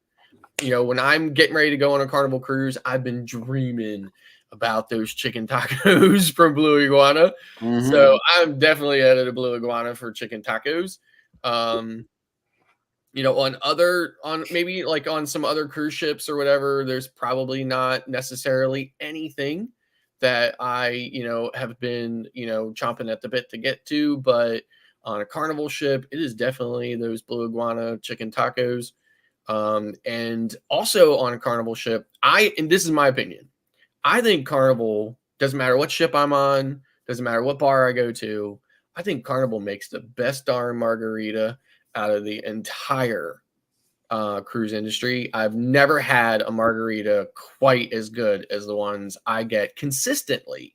when I'm getting ready to go on a Carnival cruise, I've been dreaming about those chicken tacos from Blue Iguana. So I'm definitely headed to Blue Iguana for chicken tacos. On maybe like on some other cruise ships or whatever, there's probably not necessarily anything that I, have been, chomping at the bit to get to, but on a Carnival ship, it is definitely those Blue Iguana chicken tacos. And also on a Carnival ship, and this is my opinion, I think Carnival, doesn't matter what ship I'm on, doesn't matter what bar I go to, I think Carnival makes the best darn margarita out of the entire cruise industry. I've never had a margarita quite as good as the ones I get consistently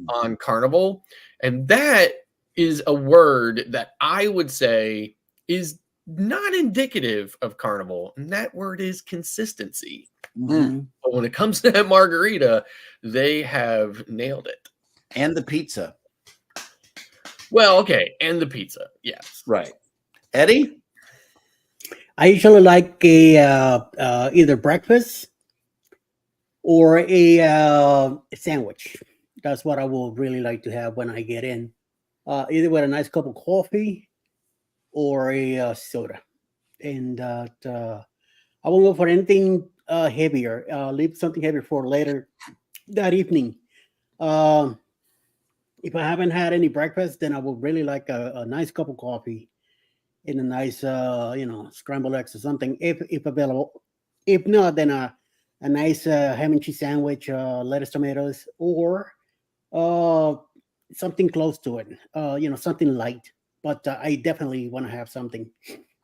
on Carnival. And that is a word that I would say is not indicative of Carnival. And that word is consistency. But when it comes to that margarita, they have nailed it. And the pizza. Well, okay. And the pizza. Yes. Right. Eddie? I usually like a either breakfast or a sandwich. That's what I will really like to have when I get in. Either with a nice cup of coffee or a soda. And I won't go for anything heavier. Leave something heavier for later that evening. If I haven't had any breakfast, then I would really like a nice cup of coffee and a nice, scrambled eggs or something, if available. If not, then a nice ham and cheese sandwich, lettuce, tomatoes, or something close to it. Something light. But I definitely want to have something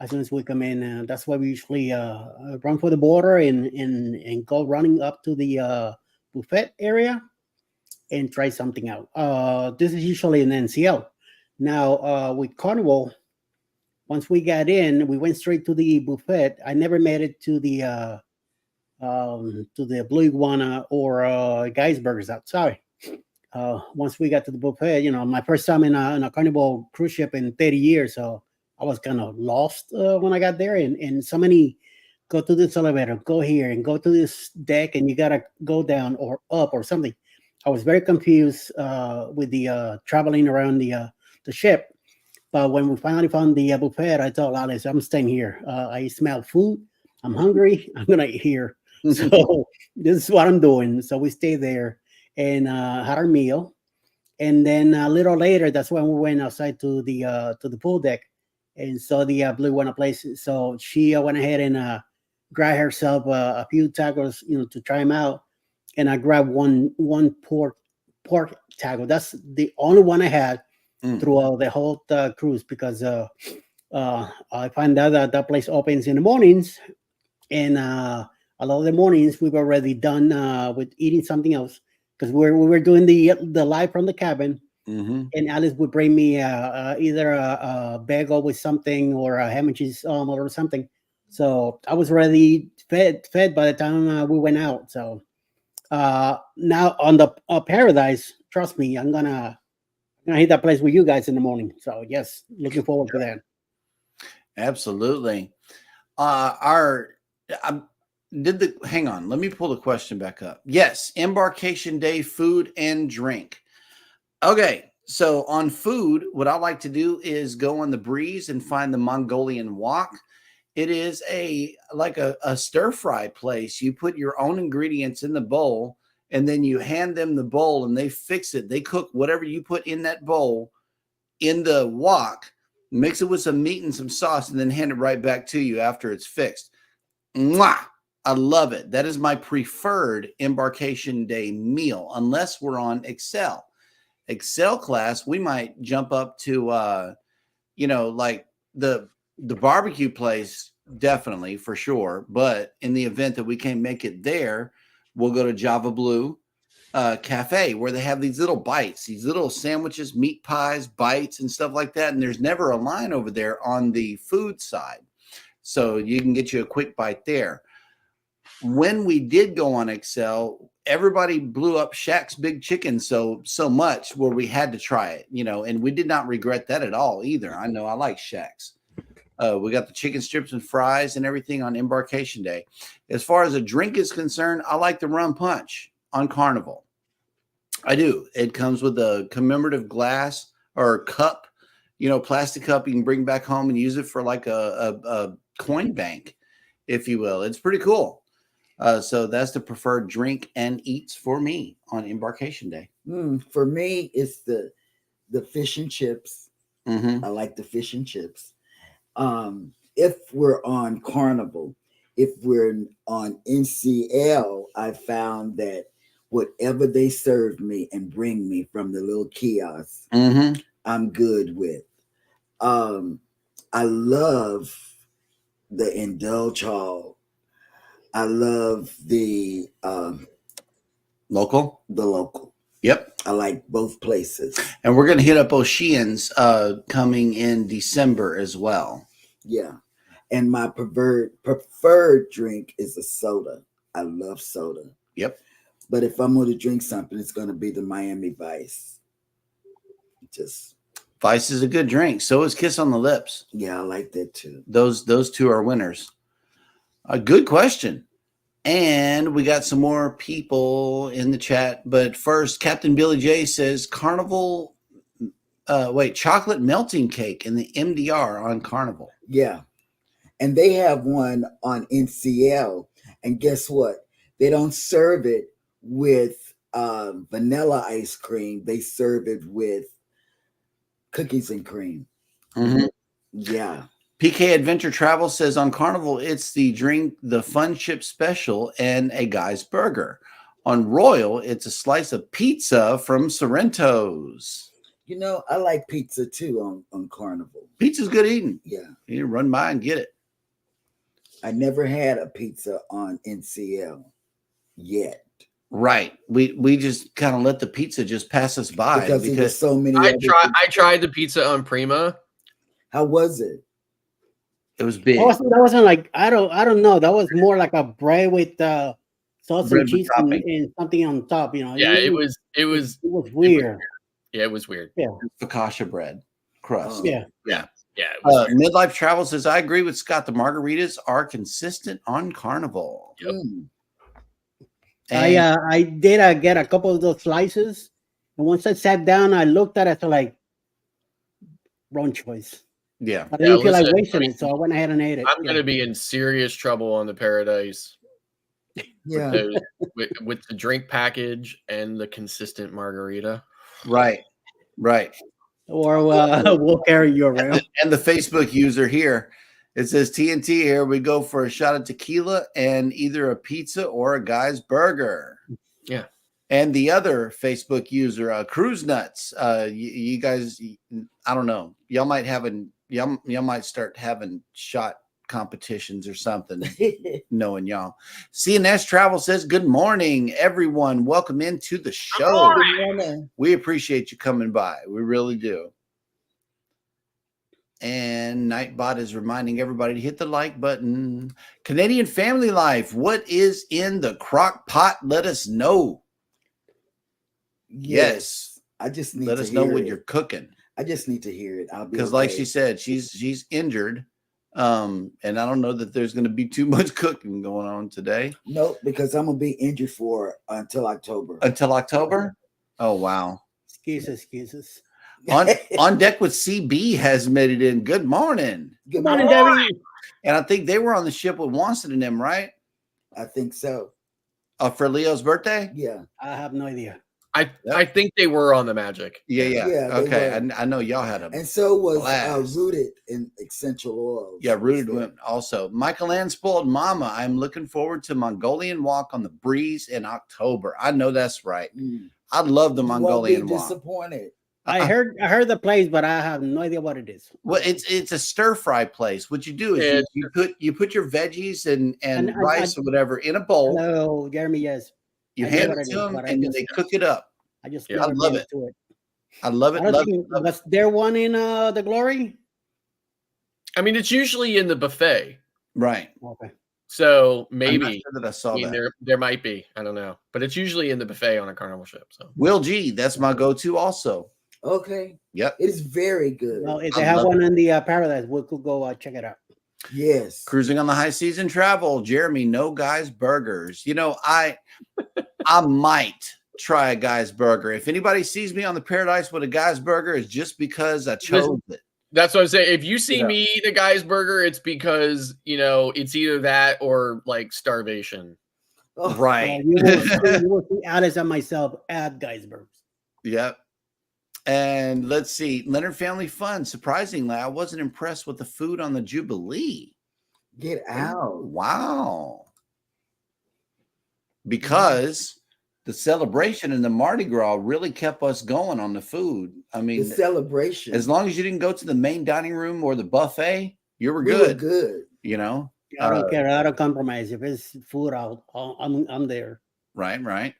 as soon as we come in. That's why we usually run for the border and go running up to the buffet area and try something out. This is usually an NCL. Now, with Carnival, once we got in, we went straight to the buffet. I never made it to the Blue Iguana or Geisberg's outside. Once we got to the buffet, my first time in a Carnival cruise ship in 30 years, so I was kind of lost when I got there. And so many, go to this elevator, go here, and go to this deck, and you gotta go down or up or something. I was very confused with the traveling around the ship. But when we finally found the buffet, I told Alice, I'm staying here. I smell food. I'm hungry. I'm going to eat here. So this is what I'm doing. So we stayed there and had our meal. And then a little later, that's when we went outside to the pool deck and saw the Blue Iguana place. So she went ahead and grabbed herself a few tacos, to try them out. And I grabbed one pork taco. That's the only one I had throughout the whole cruise, because I find out that place opens in the mornings, and a lot of the mornings we were already done with eating something else, because we were doing the live from the cabin, and Alice would bring me either a bagel with something or a ham and cheese omelet or something. So I was already fed by the time we went out. So now on the Paradise, trust me, I'm gonna hit that place with you guys in the morning. So yes, looking forward to that. Absolutely. Hang on, let me pull the question back up. Yes, embarkation day food and drink. Okay, so on food, what I like to do is go on the breeze and find the Mongolian wok. It is like a stir fry place. You put your own ingredients in the bowl, and then you hand them the bowl and they fix it. They cook whatever you put in that bowl in the wok, mix it with some meat and some sauce, and then hand it right back to you after it's fixed. Mwah! I love it. That is my preferred embarkation day meal, unless we're on Excel. Excel class, we might jump up to, like the barbecue place, definitely, for sure. But in the event that we can't make it there, we'll go to Java Blue cafe where they have these little bites, these little sandwiches, meat pies, bites, and stuff like that. And there's never a line over there on the food side. So you can get you a quick bite there. When we did go on Excel, everybody blew up Shaq's Big Chicken so much where we had to try it, and we did not regret that at all either. I know I like Shaq's. We got the chicken strips and fries and everything on Embarkation Day. As far as a drink is concerned, I like the rum punch on Carnival. I do. It comes with a commemorative glass or cup, plastic cup you can bring back home and use it for like a coin bank, if you will. It's pretty cool. So that's the preferred drink and eats for me on Embarkation Day. For me, it's the fish and chips. Mm-hmm. I like the fish and chips. If we're on Carnival, if we're on NCL, I found that whatever they serve me and bring me from the little kiosk, I'm good with. I love the Indulge Hall. I love the local. The local. Yep. I like both places. And we're going to hit up O'Sheehan's coming in December as well. Yeah. And my preferred drink is a soda. I love soda. Yep. But if I'm going to drink something, it's going to be the Miami Vice. Vice is a good drink. So is Kiss on the Lips. Yeah, I like that too. Those two are winners. A good question. And we got some more people in the chat. But first, Captain Billy J says Carnival, chocolate melting cake in the MDR on Carnival. Yeah. And they have one on NCL. And guess what? They don't serve it with vanilla ice cream. They serve it with cookies and cream. Mm-hmm. Yeah. PK Adventure Travel says on Carnival, it's the drink, the Fun Chip Special, and a guy's burger. On Royal, it's a slice of pizza from Sorrento's. I like pizza too on Carnival. Pizza's good eating. Yeah. You run by and get it. I never had a pizza on NCL yet. Right. We just kind of let the pizza just pass us by because there's so many. I tried the pizza on Prima. How was it? It was big. That wasn't like I don't know. That was more like a bread with sauce and cheese and something on top. Yeah, it was weird. Yeah, it was weird. Yeah, focaccia bread crust. Yeah. Midlife Travel says I agree with Scott. The margaritas are consistent on Carnival. Yep. I did get a couple of those slices, and once I sat down, I looked at it, so like wrong choice. Yeah, I didn't feel like wasting it, so I went ahead and ate it. I'm going to be in serious trouble on the Paradise. Yeah, with the drink package and the consistent margarita. Right. Or we'll carry you around. And the Facebook user here, it says TNT here. We go for a shot of tequila and either a pizza or a guy's burger. Yeah. And the other Facebook user, Cruise Nuts. You guys, I don't know. Y'all might start having shot competitions or something, knowing y'all. CNS Travel says, good morning, everyone. Welcome into the show. We appreciate you coming by. We really do. And Nightbot is reminding everybody to hit the like button. Canadian Family Life, what is in the crock pot? Let us know. Yes. I just need let to us know hear what it. you're cooking. I just need to hear it. I'll be because, like she said, she's injured, and I don't know that there's going to be too much cooking going on today. No, because I'm gonna be injured until October. Until October? Oh wow! Excuses. On deck with CB has made it in. Good morning. Good morning, Debbie. And I think they were on the ship with Watson and them, right? I think so. For Leo's birthday? Yeah. I have no idea. I think they were on the Magic. Yeah. Okay, I know y'all had them. And so was Rooted in Essential Oils. Yeah, Rooted went also. Michael Ann Spoiled Mama, I'm looking forward to Mongolian Walk on the Breeze in October. I know that's right. I love the Mongolian Walk. Disappointed. I heard the place, but I have no idea what it is. Well, it's a stir fry place. What you do is you put your veggies and rice or whatever in a bowl. Hello, Jeremy. Yes. You I know hand what it it to is, them, but I and then just they cook it up. I just Yeah. I never love been it. to it. I love it. I don't Love think it. Love it. was there one in the Glory? I mean, it's usually in the buffet. Right. Okay. So I'm not maybe sure that I saw that. there might be. I don't know. But it's usually in the buffet on a Carnival ship. So Will G, that's my go-to also. Okay. Yep. It is very good. Well, if I they have love one in the Paradise, we could go check it out. Yes. Cruising on the high season travel. Jeremy, no Guys Burgers. You know, I might try a Guy's Burger. If anybody sees me on the Paradise with a Guy's Burger, it's just because I chose it. that's what I'm saying. If you see Yeah. me eat a guy's burger, it's because it's either that or like starvation. Oh, Right. You will see Alice and myself at Geisberg's. Yep. And let's see. Leonard Family Fun. Surprisingly, I wasn't impressed with the food on the Jubilee. get out. Wow. Because the celebration and the Mardi Gras really kept us going on the food. I The mean, celebration. as long as you didn't go to the main dining room or the buffet, you were we good. were good. You know? I don't care. I don't compromise. If it's food out, I'm there. Right.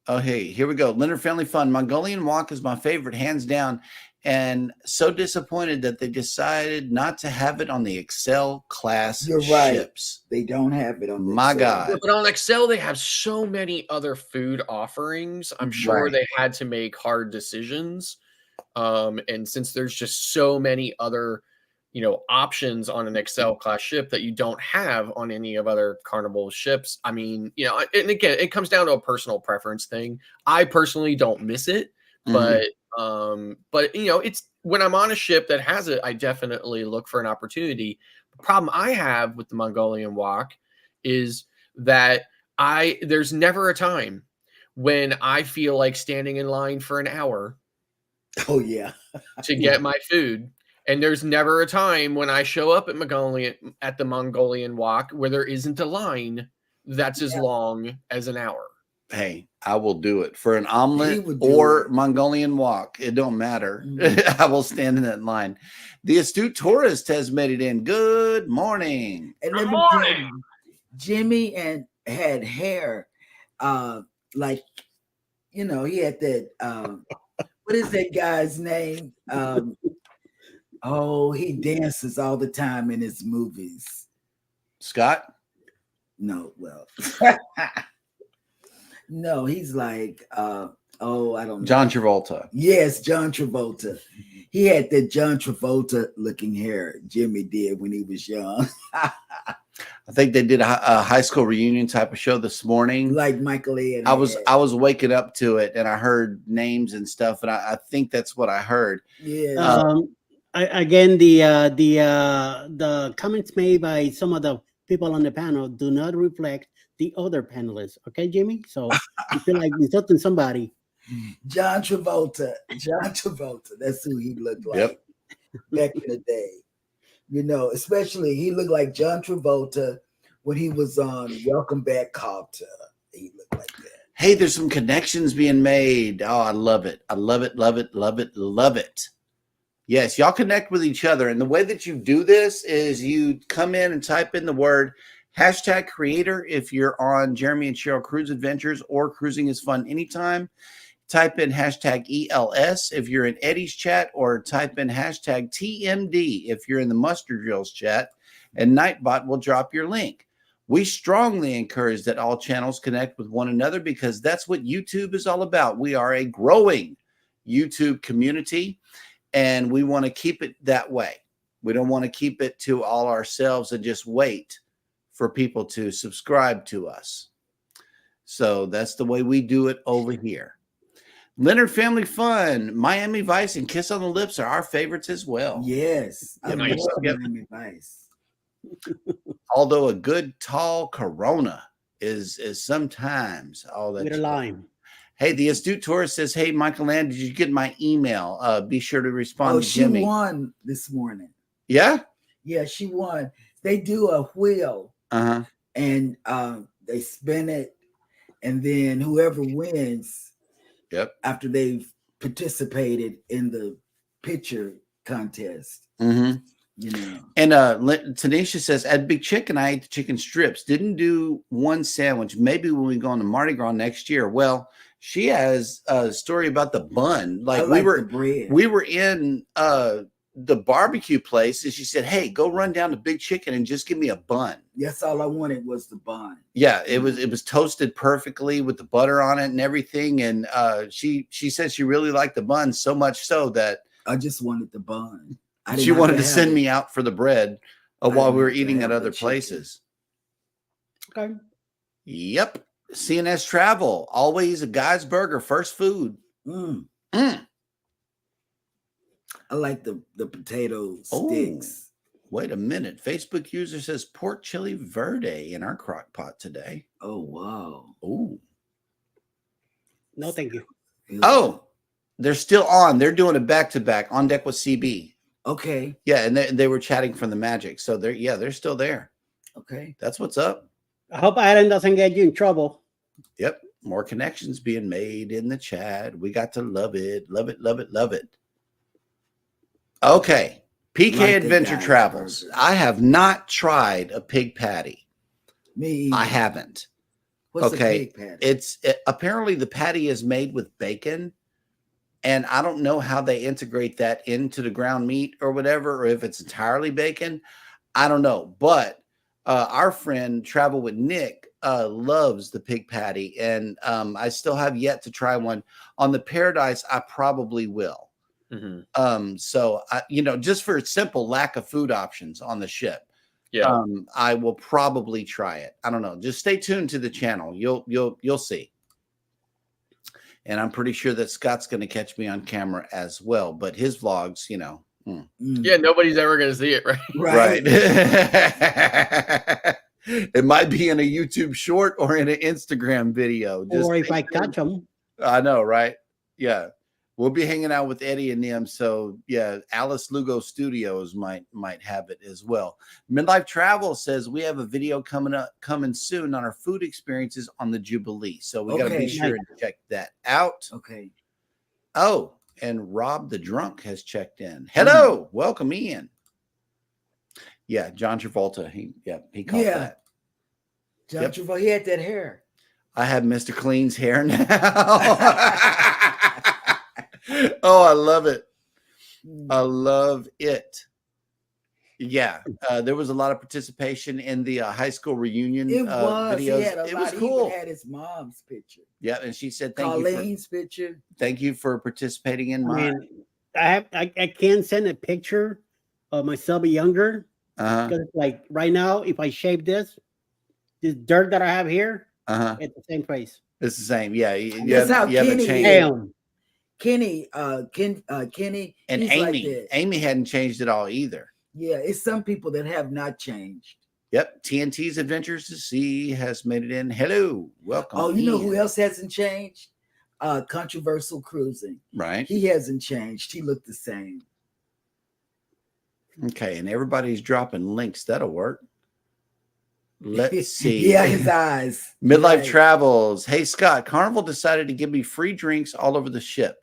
Oh, hey, here we go. Leonard Family Fun. Mongolian Walk is my favorite, hands down. And so disappointed that they decided not to have it on the Excel class You're right. ships. They don't have it on the My Excel. God. Yeah, but on Excel, they have so many other food offerings. I'm sure Right. they had to make hard decisions. And since there's just so many other, options on an Excel class ship that you don't have on any of other Carnival ships. I mean, and again, it comes down to a personal preference thing. I personally don't miss it, but it's when I'm on a ship that has it, I definitely look for an opportunity. The problem I have with the Mongolian Walk is that there's never a time when I feel like standing in line for an hour Oh, yeah. to get my food. And there's never a time when I show up at the Mongolian Walk where there isn't a line that's as long as an hour. Hey, I will do it for an He omelet would do or it. Mongolian Walk. It don't matter. Mhm. I will stand in that line. The astute tourist has made it in. Good morning. And Good let me tell morning. you, Jimmy had hair, like he had that. What is that guy's name? He dances all the time in his movies. Scott? No, well, no, he's like, I don't know. John Travolta. Yes, John Travolta. He had that John Travolta looking hair. Jimmy did when he was young. I think they did a high school reunion type of show this morning. Like Michael A. and I was waking up to it and I heard names and stuff, and I think that's what I heard. Yeah. Again, the comments made by some of the people on the panel do not reflect the other panelists. Okay, Jimmy? So you feel like insulting somebody. John Travolta. That's who he looked like Yep. back in the day. Especially he looked like John Travolta when he was on Welcome Back, Carter. He looked like that. Hey, there's some connections being made. Oh, I love it. I love it, love it, love it, love it. Yes, y'all connect with each other. And the way that you do this is you come in and type in the word #creator if you're on Jeremy and Sheryl Cruise Adventures or Cruising is Fun Anytime. Type in #ELS if you're in Eddie's chat, or type in #TMD if you're in the Mustard Drills chat, and Nightbot will drop your link. We strongly encourage that all channels connect with one another because that's what YouTube is all about. We are a growing YouTube community, and we want to keep it that way. We don't want to keep it to all ourselves and just wait for people to subscribe to us. So that's the way we do it over here. Leonard Family Fun, Miami Vice, and Kiss on the Lips are our favorites as well. Yes. I Nice. love Yep. Miami Vice. Although a good tall Corona is sometimes all that. With a lime. Hey, the astute tourist says, "Hey, Michael Land, did you get my email? Be sure to respond to She Jimmy." won this morning. Yeah. Yeah, she won. They do a wheel and they spin it, and then whoever wins. Yep. After they've participated in the picture contest, You know. And Tanisha says, at Big Chicken, I ate the chicken strips. Didn't do one sandwich. Maybe when we go on to Mardi Gras next year. Well, she has a story about the bun. Like, the bread. We were in the barbecue place, and she said, "Hey, go run down to Big Chicken and just give me a bun." That's all I wanted was the bun. Yeah, it was toasted perfectly with the butter on it and everything. And she said she really liked the bun, so much so that I just wanted the bun. She wanted to send me out for the bread while we were eating at other places. Okay. Yep. CNS Travel, always a guy's burger, first food. I like the potato sticks. Wait a minute. Facebook user says pork chili verde in our crock pot today. Oh, wow. Oh. No, thank you. Oh, they're still on. They're doing a back-to-back on deck with CB. Okay. Yeah, and they were chatting from the Magic. So they're still there. Okay. That's what's up. I hope Adam doesn't get you in trouble. Yep. More connections being made in the chat. We got to love it. Love it, love it, love it. Okay. PK Adventure Travels. I have not tried a pig patty. Me either. I haven't. What's a pig patty? Apparently the patty is made with bacon. And I don't know how they integrate that into the ground meat or whatever, or if it's entirely bacon. I don't know. But our friend Travel with Nick loves the pig patty. And I still have yet to try one. On the Paradise, I probably will. Mm-hmm. So, just for simple lack of food options on the ship. Yeah. I will probably try it. I don't know. Just stay tuned to the channel. You'll see. And I'm pretty sure that Scott's going to catch me on camera as well. But his vlogs, Yeah, nobody's ever going to see it, right? Right. It might be in a YouTube short or in an Instagram video. Or if I catch them. I know, right? Yeah. We'll be hanging out with Eddie and them. So yeah, Alice Lugo Studios might have it as well. Midlife Travel says we have a video coming soon on our food experiences on the Jubilee. So we got to be sure to check that out. Okay. Oh, and Rob the Drunk has checked in. Hello, welcome in. Yeah, John Travolta. He caught that. John Travolta, he had that hair. I have Mr. Clean's hair now. Oh, I love it. I love it. Yeah. There was a lot of participation in the high school reunion videos. It was cool. He had his mom's picture. Yeah. And she said, Colleen's picture. Thank you for participating in mine. I can't send a picture of myself younger. Because like right now, if I shave this dirt that I have here, it's the same face. It's the same. Yeah. That's how Kenny changed. Kenny, and Amy. Like Amy hadn't changed at all either. Yeah, it's some people that have not changed. Yep. TNT's Adventures to Sea has made it in. Hello. Welcome. Oh, you know who else hasn't changed? Controversial Cruising. Right. He hasn't changed. He looked the same. Okay. And everybody's dropping links. That'll work. Let's see. Yeah, his eyes. Midlife Travels. Hey, Scott, Carnival decided to give me free drinks all over the ship.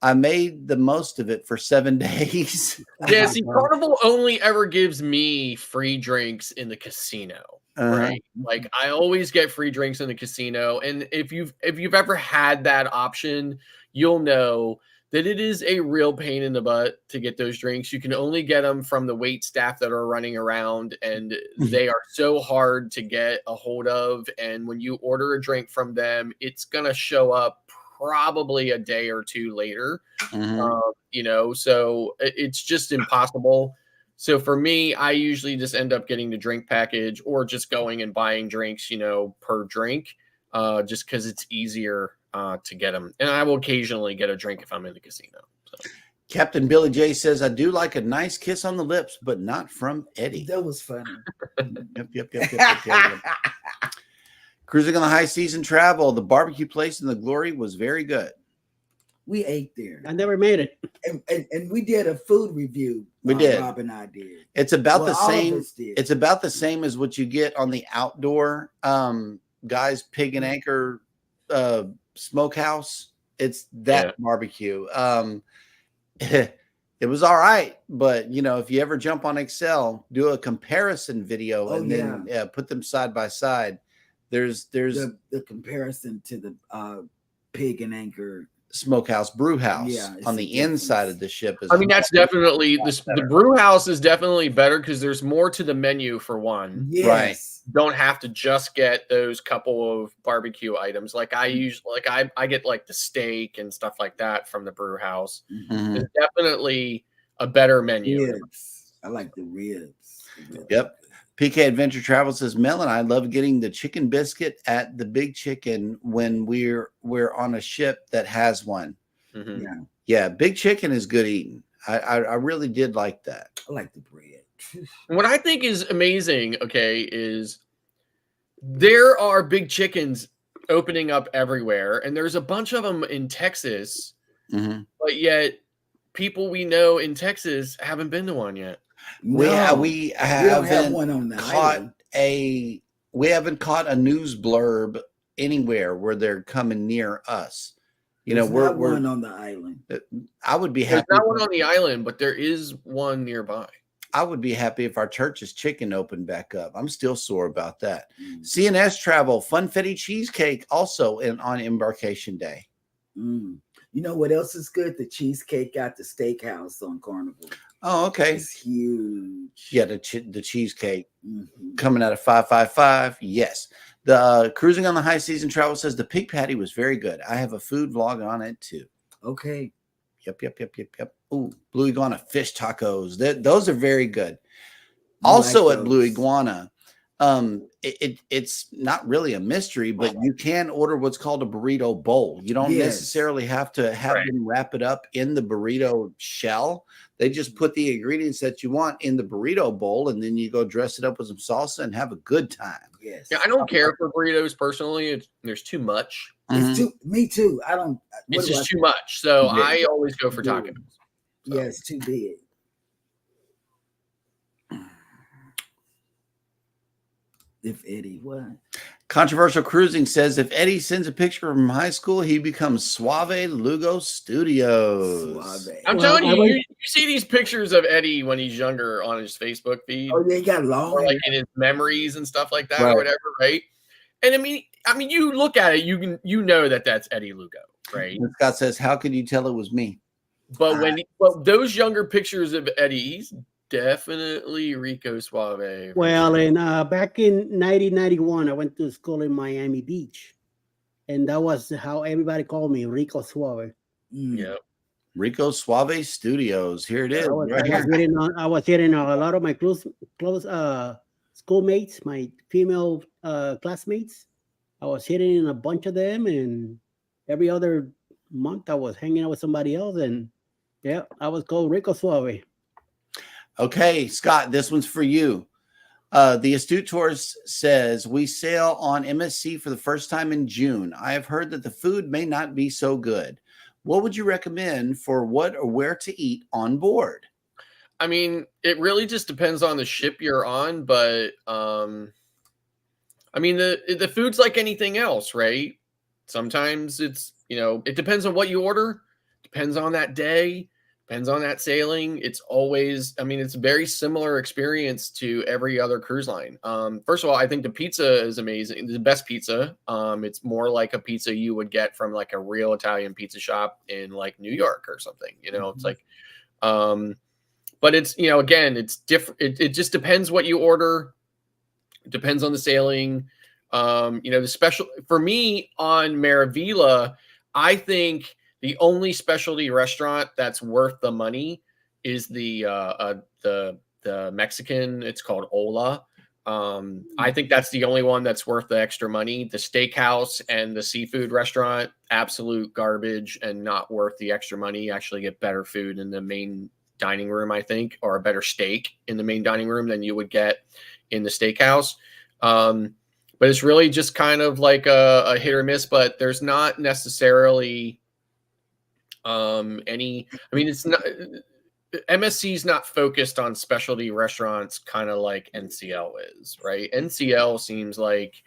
I made the most of it for 7 days. Yeah, see, Carnival only ever gives me free drinks in the casino. Right? Like I always get free drinks in the casino. And if you've ever had that option, you'll know that it is a real pain in the butt to get those drinks. You can only get them from the wait staff that are running around, and they are so hard to get a hold of. And when you order a drink from them, it's going to show up probably a day or two later. So it's just impossible. So for me, I usually just end up getting the drink package or just going and buying drinks, per drink, just because it's easier to get them. And I will occasionally get a drink if I'm in the casino. So. Captain Billy J says, I do like a nice kiss on the lips, but not from Eddie. That was funny. Yep. Cruising on the High Season Travel, the barbecue place in the Glory was very good. We ate there. I never made it. And we did a food review. We did. Rob and I did. It's about the same. It's about the same as what you get on the outdoor Guys Pig and Anchor Smokehouse. It's that barbecue. It It was all right, but if you ever jump on Excel, do a comparison video then put them side by side. There's the comparison to the Pig and Anchor Smokehouse Brew House on the inside of the ship. That's definitely the brew house is definitely better because there's more to the menu for one. Yes. Right. Don't have to just get those couple of barbecue items. Like I get like the steak and stuff like that from the brew house. Mm-hmm. It's definitely a better menu. Ribs. I like the ribs. Yep. PK Adventure Travel says, Mel and I love getting the chicken biscuit at the Big Chicken when we're on a ship that has one. Mm-hmm. Yeah. Big Chicken is good eating. I really did like that. I like the bread. What I think is amazing, is there are Big Chickens opening up everywhere, and there's a bunch of them in Texas, but yet people we know in Texas haven't been to one yet. We don't have one on the island. We haven't caught a news blurb anywhere where they're coming near us. There's not one on the island. I would be happy. There's not one on the island, but there is one nearby. I would be happy if our Church's Chicken opened back up. I'm still sore about that. CNS Travel, Funfetti Cheesecake also on Embarkation Day. You know what else is good? The cheesecake at the steakhouse on Carnival. Oh, okay. It's huge. Yeah, the cheesecake coming out of 555. Yes. The Cruising on the High Season Travel says the pig patty was very good. I have a food vlog on it too. Okay. Yep. Ooh, Blue Iguana fish tacos. Those are very good. Also at Blue Iguana, it's not really a mystery, but you can order what's called a burrito bowl. You don't necessarily have to have them wrap it up in the burrito shell. They just put the ingredients that you want in the burrito bowl, and then you go dress it up with some salsa and have a good time. Yes. Yeah, I don't care for burritos personally. There's too much. Me too. I don't. It's just too much. So I always go for tacos. Yeah, it's too big. If Eddie, what? Controversial Cruising says if Eddie sends a picture from high school, he becomes Suave Lugo Studios. I'm telling you, you see these pictures of Eddie when he's younger on his Facebook feed. Oh, they got long, or like in his memories and stuff like that, or whatever, right? And I mean, you look at it, you know that's Eddie Lugo, right? And Scott says, "How could you tell it was me?" But those younger pictures of Eddie, he's definitely Rico Suave. Well, and back in 1991, I went to school in Miami Beach, and that was how everybody called me, Rico Suave. Yeah, Rico Suave Studios. Here it is. I was hitting a lot of my close schoolmates, my female classmates. I was hitting in a bunch of them, and every other month I was hanging out with somebody else, and I was called Rico Suave. Okay, Scott, this one's for you. The Astute Tourist says, we sail on MSC for the first time in June. I have heard that the food may not be so good. What would you recommend for what or where to eat on board? I mean, it really just depends on the ship you're on, but I mean, the food's like anything else, right? Sometimes it's, it depends on what you order, depends on that day, depends on that sailing. It's always, it's a very similar experience to every other cruise line. First of all, I think the pizza is amazing. The best pizza. It's more like a pizza you would get from like a real Italian pizza shop in like New York or something, it's like, but it's, again, it's different. It just depends what you order. It depends on the sailing. The special for me on Maravilla, I think the only specialty restaurant that's worth the money is the Mexican. It's called Ola. I think that's the only one that's worth the extra money. The steakhouse and the seafood restaurant, absolute garbage and not worth the extra money. You actually get better food in the main dining room, I think, or a better steak in the main dining room than you would get in the steakhouse. But it's really just kind of like a hit or miss, but there's not necessarily it's not, MSC is not focused on specialty restaurants kind of like NCL is, right? NCL seems like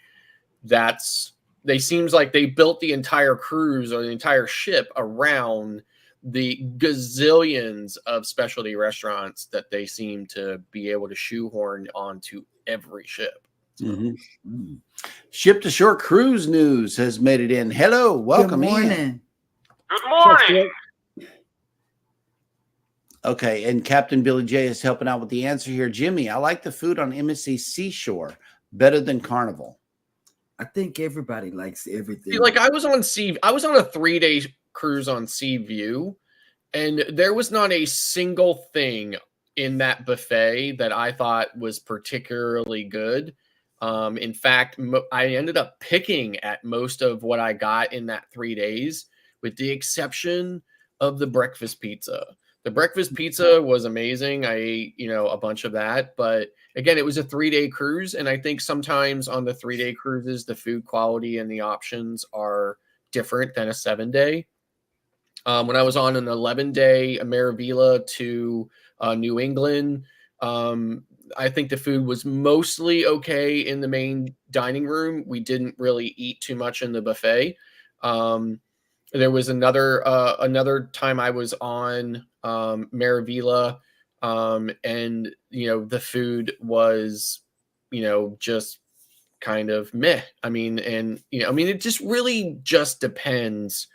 they built the entire cruise or the entire ship around the gazillions of specialty restaurants that they seem to be able to shoehorn onto every ship. Mm-hmm. Ship to Shore Cruise News has made it in. Hello, welcome in. Good morning. Okay, and Captain Billy J is helping out with the answer here. Jimmy, I like the food on MSC Seashore better than Carnival. I think everybody likes everything. See, like I was on a 3-day cruise on Sea View, and there was not a single thing in that buffet that I thought was particularly good. In fact, I ended up picking at most of what I got in that 3 days, with the exception of the breakfast pizza. The breakfast pizza was amazing. I ate, a bunch of that. But again, it was a 3-day cruise. And I think sometimes on the 3-day cruises, the food quality and the options are different than a 7-day. When I was on an 11-day Maravilla to New England, I think the food was mostly okay in the main dining room. We didn't really eat too much in the buffet. There was another time I was on Maravilla, and the food was just kind of meh. It just really just depends.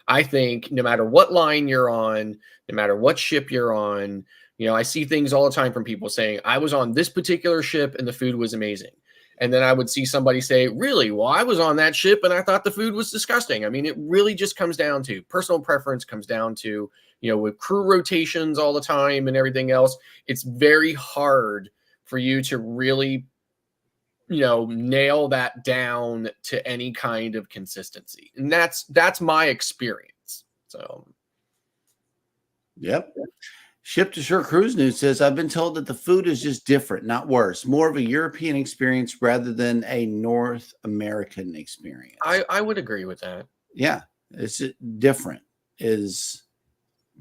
I think no matter what line you're on, no matter what ship you're on, I see things all the time from people saying, I was on this particular ship and the food was amazing. And then I would see somebody say, really? Well, I was on that ship and I thought the food was disgusting. It really just comes down to personal preference, comes down to, with crew rotations all the time and everything else, it's very hard for you to really, nail that down to any kind of consistency. And that's my experience. So. Yep. Ship to Shore Cruise News says, I've been told that the food is just different, not worse. More of a European experience rather than a North American experience. I would agree with that. Yeah. It's different is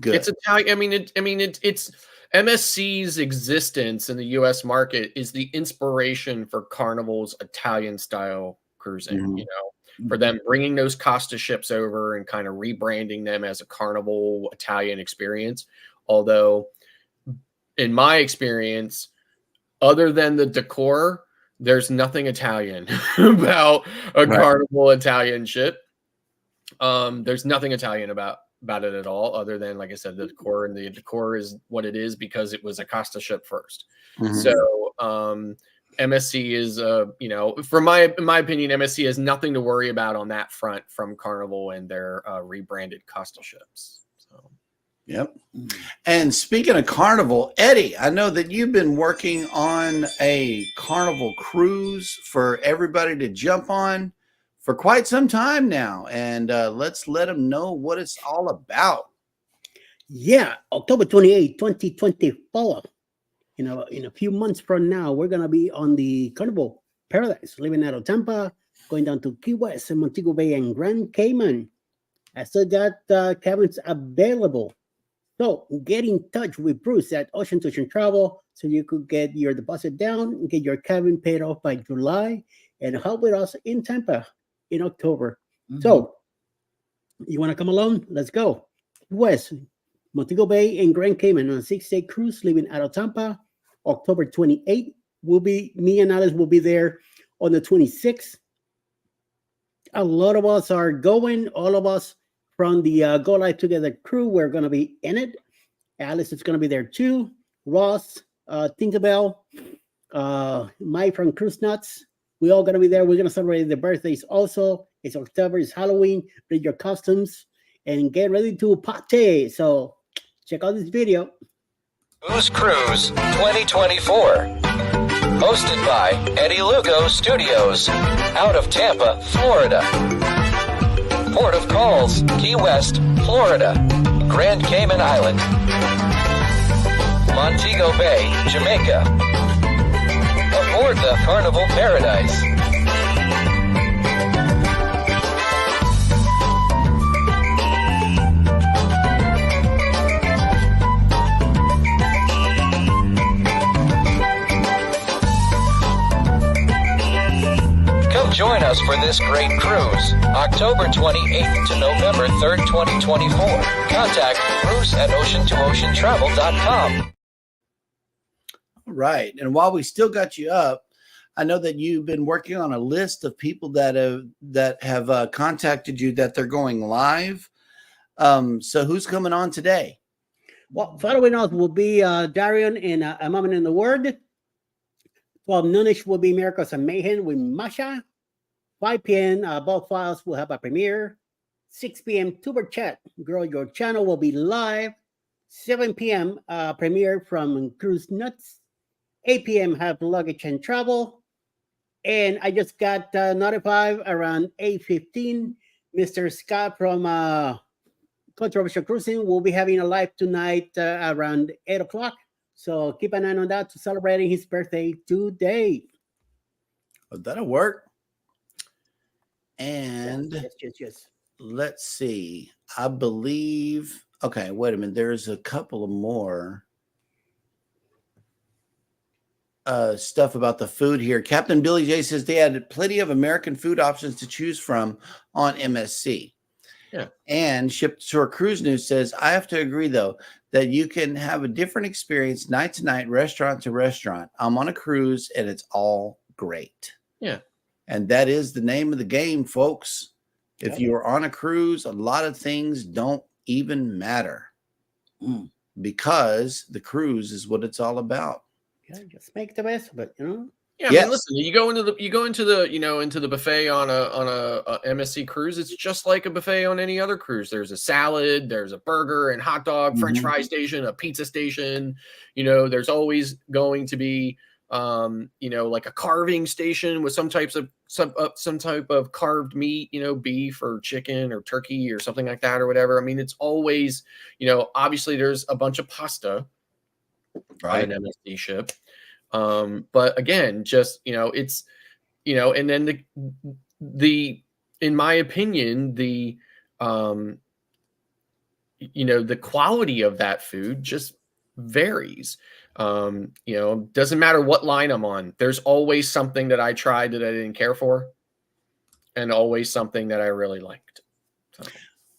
good. It's Italian. It's MSC's existence in the U.S. market is the inspiration for Carnival's Italian style cruising, Mm-hmm. for them bringing those Costa ships over and kind of rebranding them as a Carnival Italian experience. Although, in my experience, other than the decor, there's nothing Italian about a Carnival Italian ship. There's nothing Italian about it at all, other than, like I said, the decor. And the decor is what it is because it was a Costa ship first. Mm-hmm. So MSC is, in my opinion, MSC has nothing to worry about on that front from Carnival and their rebranded Costa ships. So. Yep. And speaking of Carnival, Eddie, I know that you've been working on a Carnival cruise for everybody to jump on for quite some time now. And let's let them know what it's all about. Yeah, October 28, 2024. In a few months from now, we're going to be on the Carnival Paradise, leaving out of Tampa, going down to Key West and Montego Bay and Grand Cayman. I still got cabins available. So get in touch with Bruce at Ocean to Ocean Travel so you could get your deposit down, get your cabin paid off by July, and help with us in Tampa in October. Mm-hmm. So you want to come along? Let's go. West, Montego Bay and Grand Cayman on a 6-day cruise leaving out of Tampa. October 28th me and Alice will be there on the 26th. A lot of us are going, all of us from the Go Live Together crew, we're going to be in it. Alice is going to be there too. Ross, Tinkerbell, Mike from Cruise Nuts. We're all going to be there. We're going to celebrate the birthdays also. It's October, it's Halloween. Bring your costumes and get ready to party. So check out this video. Who's Cruise 2024. Hosted by Eddie Lugo Studios. Out of Tampa, Florida. Port of Calls, Key West, Florida. Grand Cayman Island. Montego Bay, Jamaica. Aboard the Carnival Paradise. Come join Join us for this great cruise, October 28th to November 3rd, 2024. Contact cruise@ocean2oceantravel.com. Right. And while we still got you up, I know that you've been working on a list of people that have contacted you that they're going live. So who's coming on today? Well, following us will be Darian in A Moment in the Word. 12 noonish will be Miracles and Mayhem with Masha. 5 p.m. Both files will have a premiere. 6 p.m. Tuber Chat, Grow Your Channel will be live. 7 p.m. Premiere from Cruise Nuts. 8 p.m. have Luggage and Travel. And I just got notified around 8:15. Mr. Scott from Controversial Cruising will be having a live tonight around 8 o'clock. So keep an eye on that to celebrating his birthday today. Oh, that'll work. And yes. Let's see. I believe. Okay, wait a minute. There's a couple of more stuff about the food here. Captain Billy J says they had plenty of American food options to choose from on MSC. Yeah. And Ship to Shore Cruise News says, I have to agree, though, that you can have a different experience night to night, restaurant to restaurant. I'm on a cruise and it's all great. Yeah. And that is the name of the game, folks. If you are on a cruise, a lot of things don't even matter because the cruise is what it's all about. Yeah, just make the best of it, you know. Yeah, I mean, listen, you go into the buffet on a MSC cruise. It's just like a buffet on any other cruise. There's a salad, there's a burger and hot dog, French fry station, a pizza station. You know, there's always going to be like a carving station with some type of carved meat, beef or chicken or turkey or something like that or whatever. I mean, it's always, obviously there's a bunch of pasta on an MSC ship. But again, just, it's, and then the, in my opinion, the quality of that food just varies. Doesn't matter what line I'm on. There's always something that I tried that I didn't care for and always something that I really liked. So.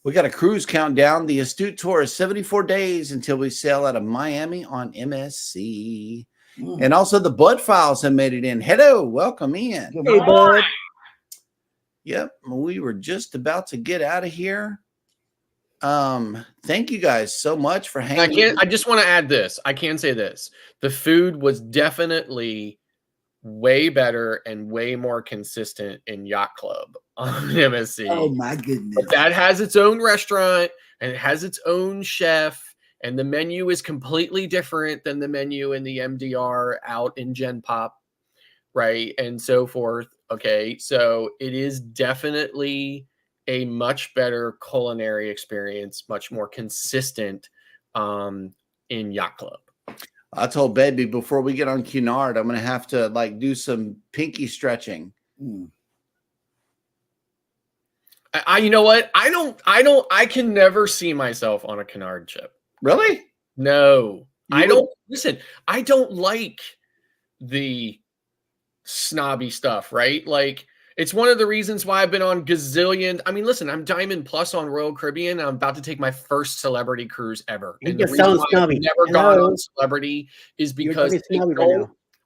We got a cruise countdown. The Astute Tour is 74 days until we sail out of Miami on MSC. And also the Bud Files have made it in. Hello, welcome in. Hey, Bud. Yep, we were just about to get out of here. Thank you guys so much for hanging. I just want to add this. I can say this. The food was definitely way better and way more consistent in Yacht Club on MSC. Oh my goodness. But that has its own restaurant and it has its own chef. And the menu is completely different than the menu in the MDR out in Gen Pop, right? And so forth. Okay, so it is definitely a much better culinary experience, much more consistent in Yacht Club. I told Baby before we get on Cunard, I'm going to have to do some pinky stretching. You know what? I can never see myself on a Cunard ship. Really? No, I don't. Listen, I don't like the snobby stuff, right? Like, it's one of the reasons why I've been on gazillion. I mean, listen, I'm Diamond Plus on Royal Caribbean. I'm about to take my first celebrity cruise ever. And the reason why I've never gone on celebrity is because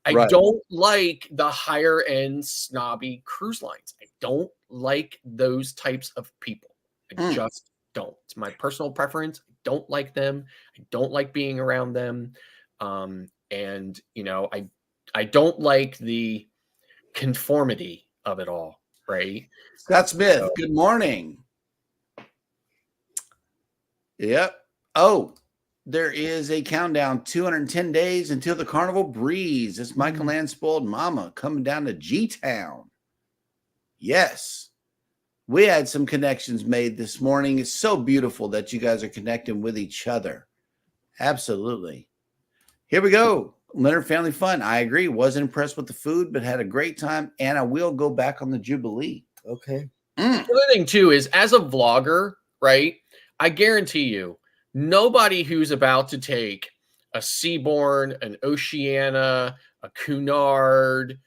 I don't like the higher end snobby cruise lines. I don't like those types of people. I just don't. It's my personal preference. I don't like them. I don't like being around them. And I don't like the conformity of it all, right? Scott Smith, good morning. Yep. Oh, there is a countdown, 210 days until the Carnival Breeze. It's Michael Land Spoiled Mama coming down to G-Town. Yes. We had some connections made this morning. It's so beautiful that you guys are connecting with each other. Absolutely. Here we go. Leonard Family Fun. I agree. Wasn't impressed with the food, but had a great time. And I will go back on the Jubilee. Okay. The other thing, too, is as a vlogger, right, I guarantee you, nobody who's about to take a Seabourn, an Oceania, a Cunard,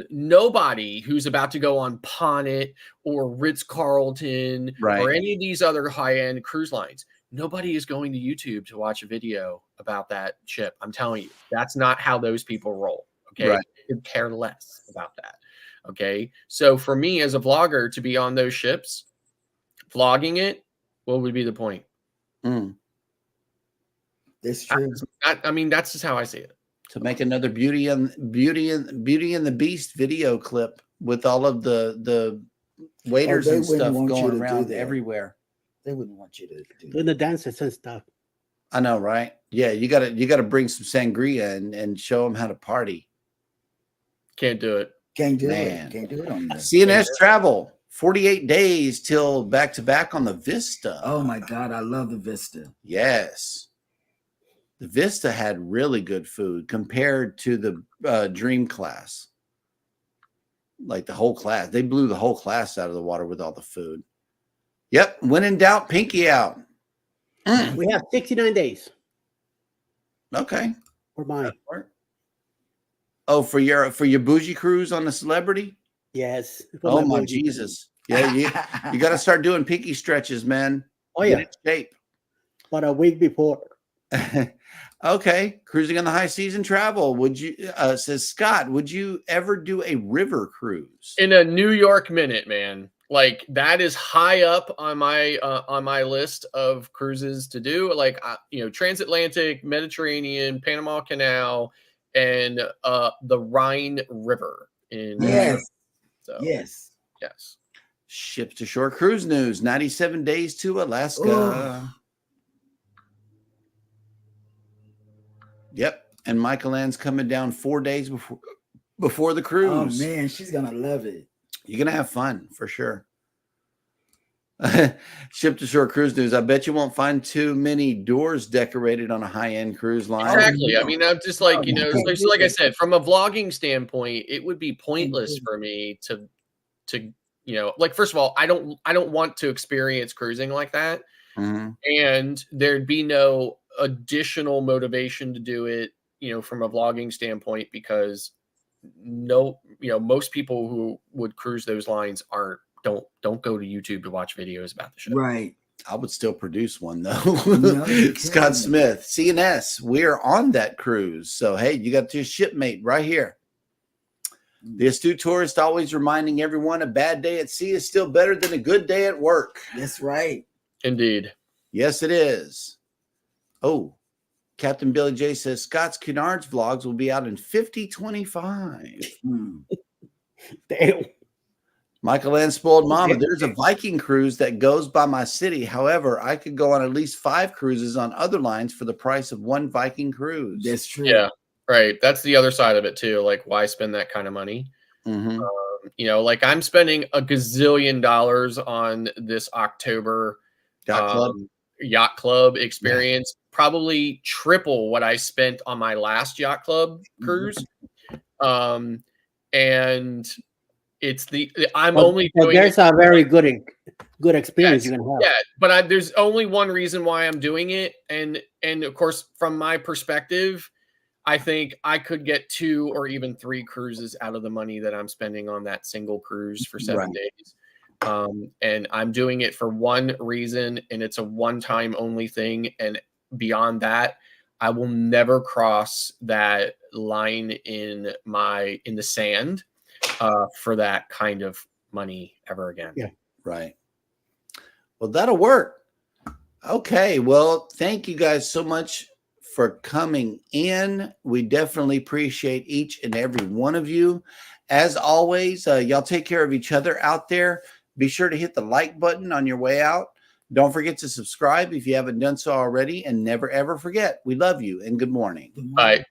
nobody who's about to go on Ponnet or Ritz-Carlton or any of these other high-end cruise lines. Nobody is going to YouTube to watch a video about that ship. I'm telling you, that's not how those people roll. Okay. They could care less about that. Okay. So for me as a vlogger to be on those ships, vlogging it, what would be the point? That's true. I mean, that's just how I see it. To make another Beauty and the Beast video clip with all of the waiters and stuff going around everywhere. They wouldn't want you to do the dances and stuff. I know, right? Yeah, you gotta bring some sangria and show them how to party. Can't do it. Can't do it. Can't do it on that. CNS Travel, 48 days till back to back on the Vista. Oh my God, I love the Vista. Yes. The Vista had really good food compared to the Dream class. Like the whole class. They blew the whole class out of the water with all the food. Yep. When in doubt, pinky out. We have 69 days. Okay. For mine. Oh, for your bougie cruise on the Celebrity? Yes. Oh my Jesus. Yeah, you got to start doing pinky stretches, man. Oh yeah. Get in shape. But a week before. Okay, cruising on the high season travel. Would you says Scott, would you ever do a river cruise? In a New York minute, man. Like that is high up on my list of cruises to do. Like transatlantic, Mediterranean, Panama Canal, and the Rhine River in So, yes. Ships to shore cruise news, 97 days to Alaska. Ooh. Yep. And Michael Ann's coming down 4 days before the cruise. Oh man, she's gonna love it. You're gonna have fun for sure. Ship to shore cruise news. I bet you won't find too many doors decorated on a high-end cruise line. Exactly. I mean, I'm just like, like I said, from a vlogging standpoint, it would be pointless for me to like, first of all, I don't want to experience cruising like that. And there'd be no additional motivation to do it, from a vlogging standpoint, because most people who would cruise those lines don't go to YouTube to watch videos about the show. Right. I would still produce one though. Scott Smith, CNS, we're on that cruise. So hey, you got your shipmate right here. The astute tourist always reminding everyone a bad day at sea is still better than a good day at work. That's right. Indeed. Yes, it is. Oh, Captain Billy J says Scott's Cunard's vlogs will be out in 5025. Damn. Michael Ann Spoiled Mama, there's a Viking cruise that goes by my city. However, I could go on at least 5 cruises on other lines for the price of one Viking cruise. That's true. Yeah, right. That's the other side of it too. Like, why spend that kind of money? Like I'm spending a gazillion dollars on this October yacht club experience, probably triple what I spent on my last yacht club cruise. And it's I'm only doing there's a very good experience you're gonna have. Yeah, but there's only one reason why I'm doing it, and of course, from my perspective, I think I could get 2 or even 3 cruises out of the money that I'm spending on that single cruise for 7 days. And I'm doing it for one reason, and it's a one-time only thing. And beyond that, I will never cross that line in the sand for that kind of money ever again. Yeah. Right. Well, that'll work. Okay. Well, thank you guys so much for coming in. We definitely appreciate each and every one of you. As always, y'all take care of each other out there. Be sure to hit the like button on your way out. Don't forget to subscribe if you haven't done so already. And never, ever forget, we love you and good morning. Bye.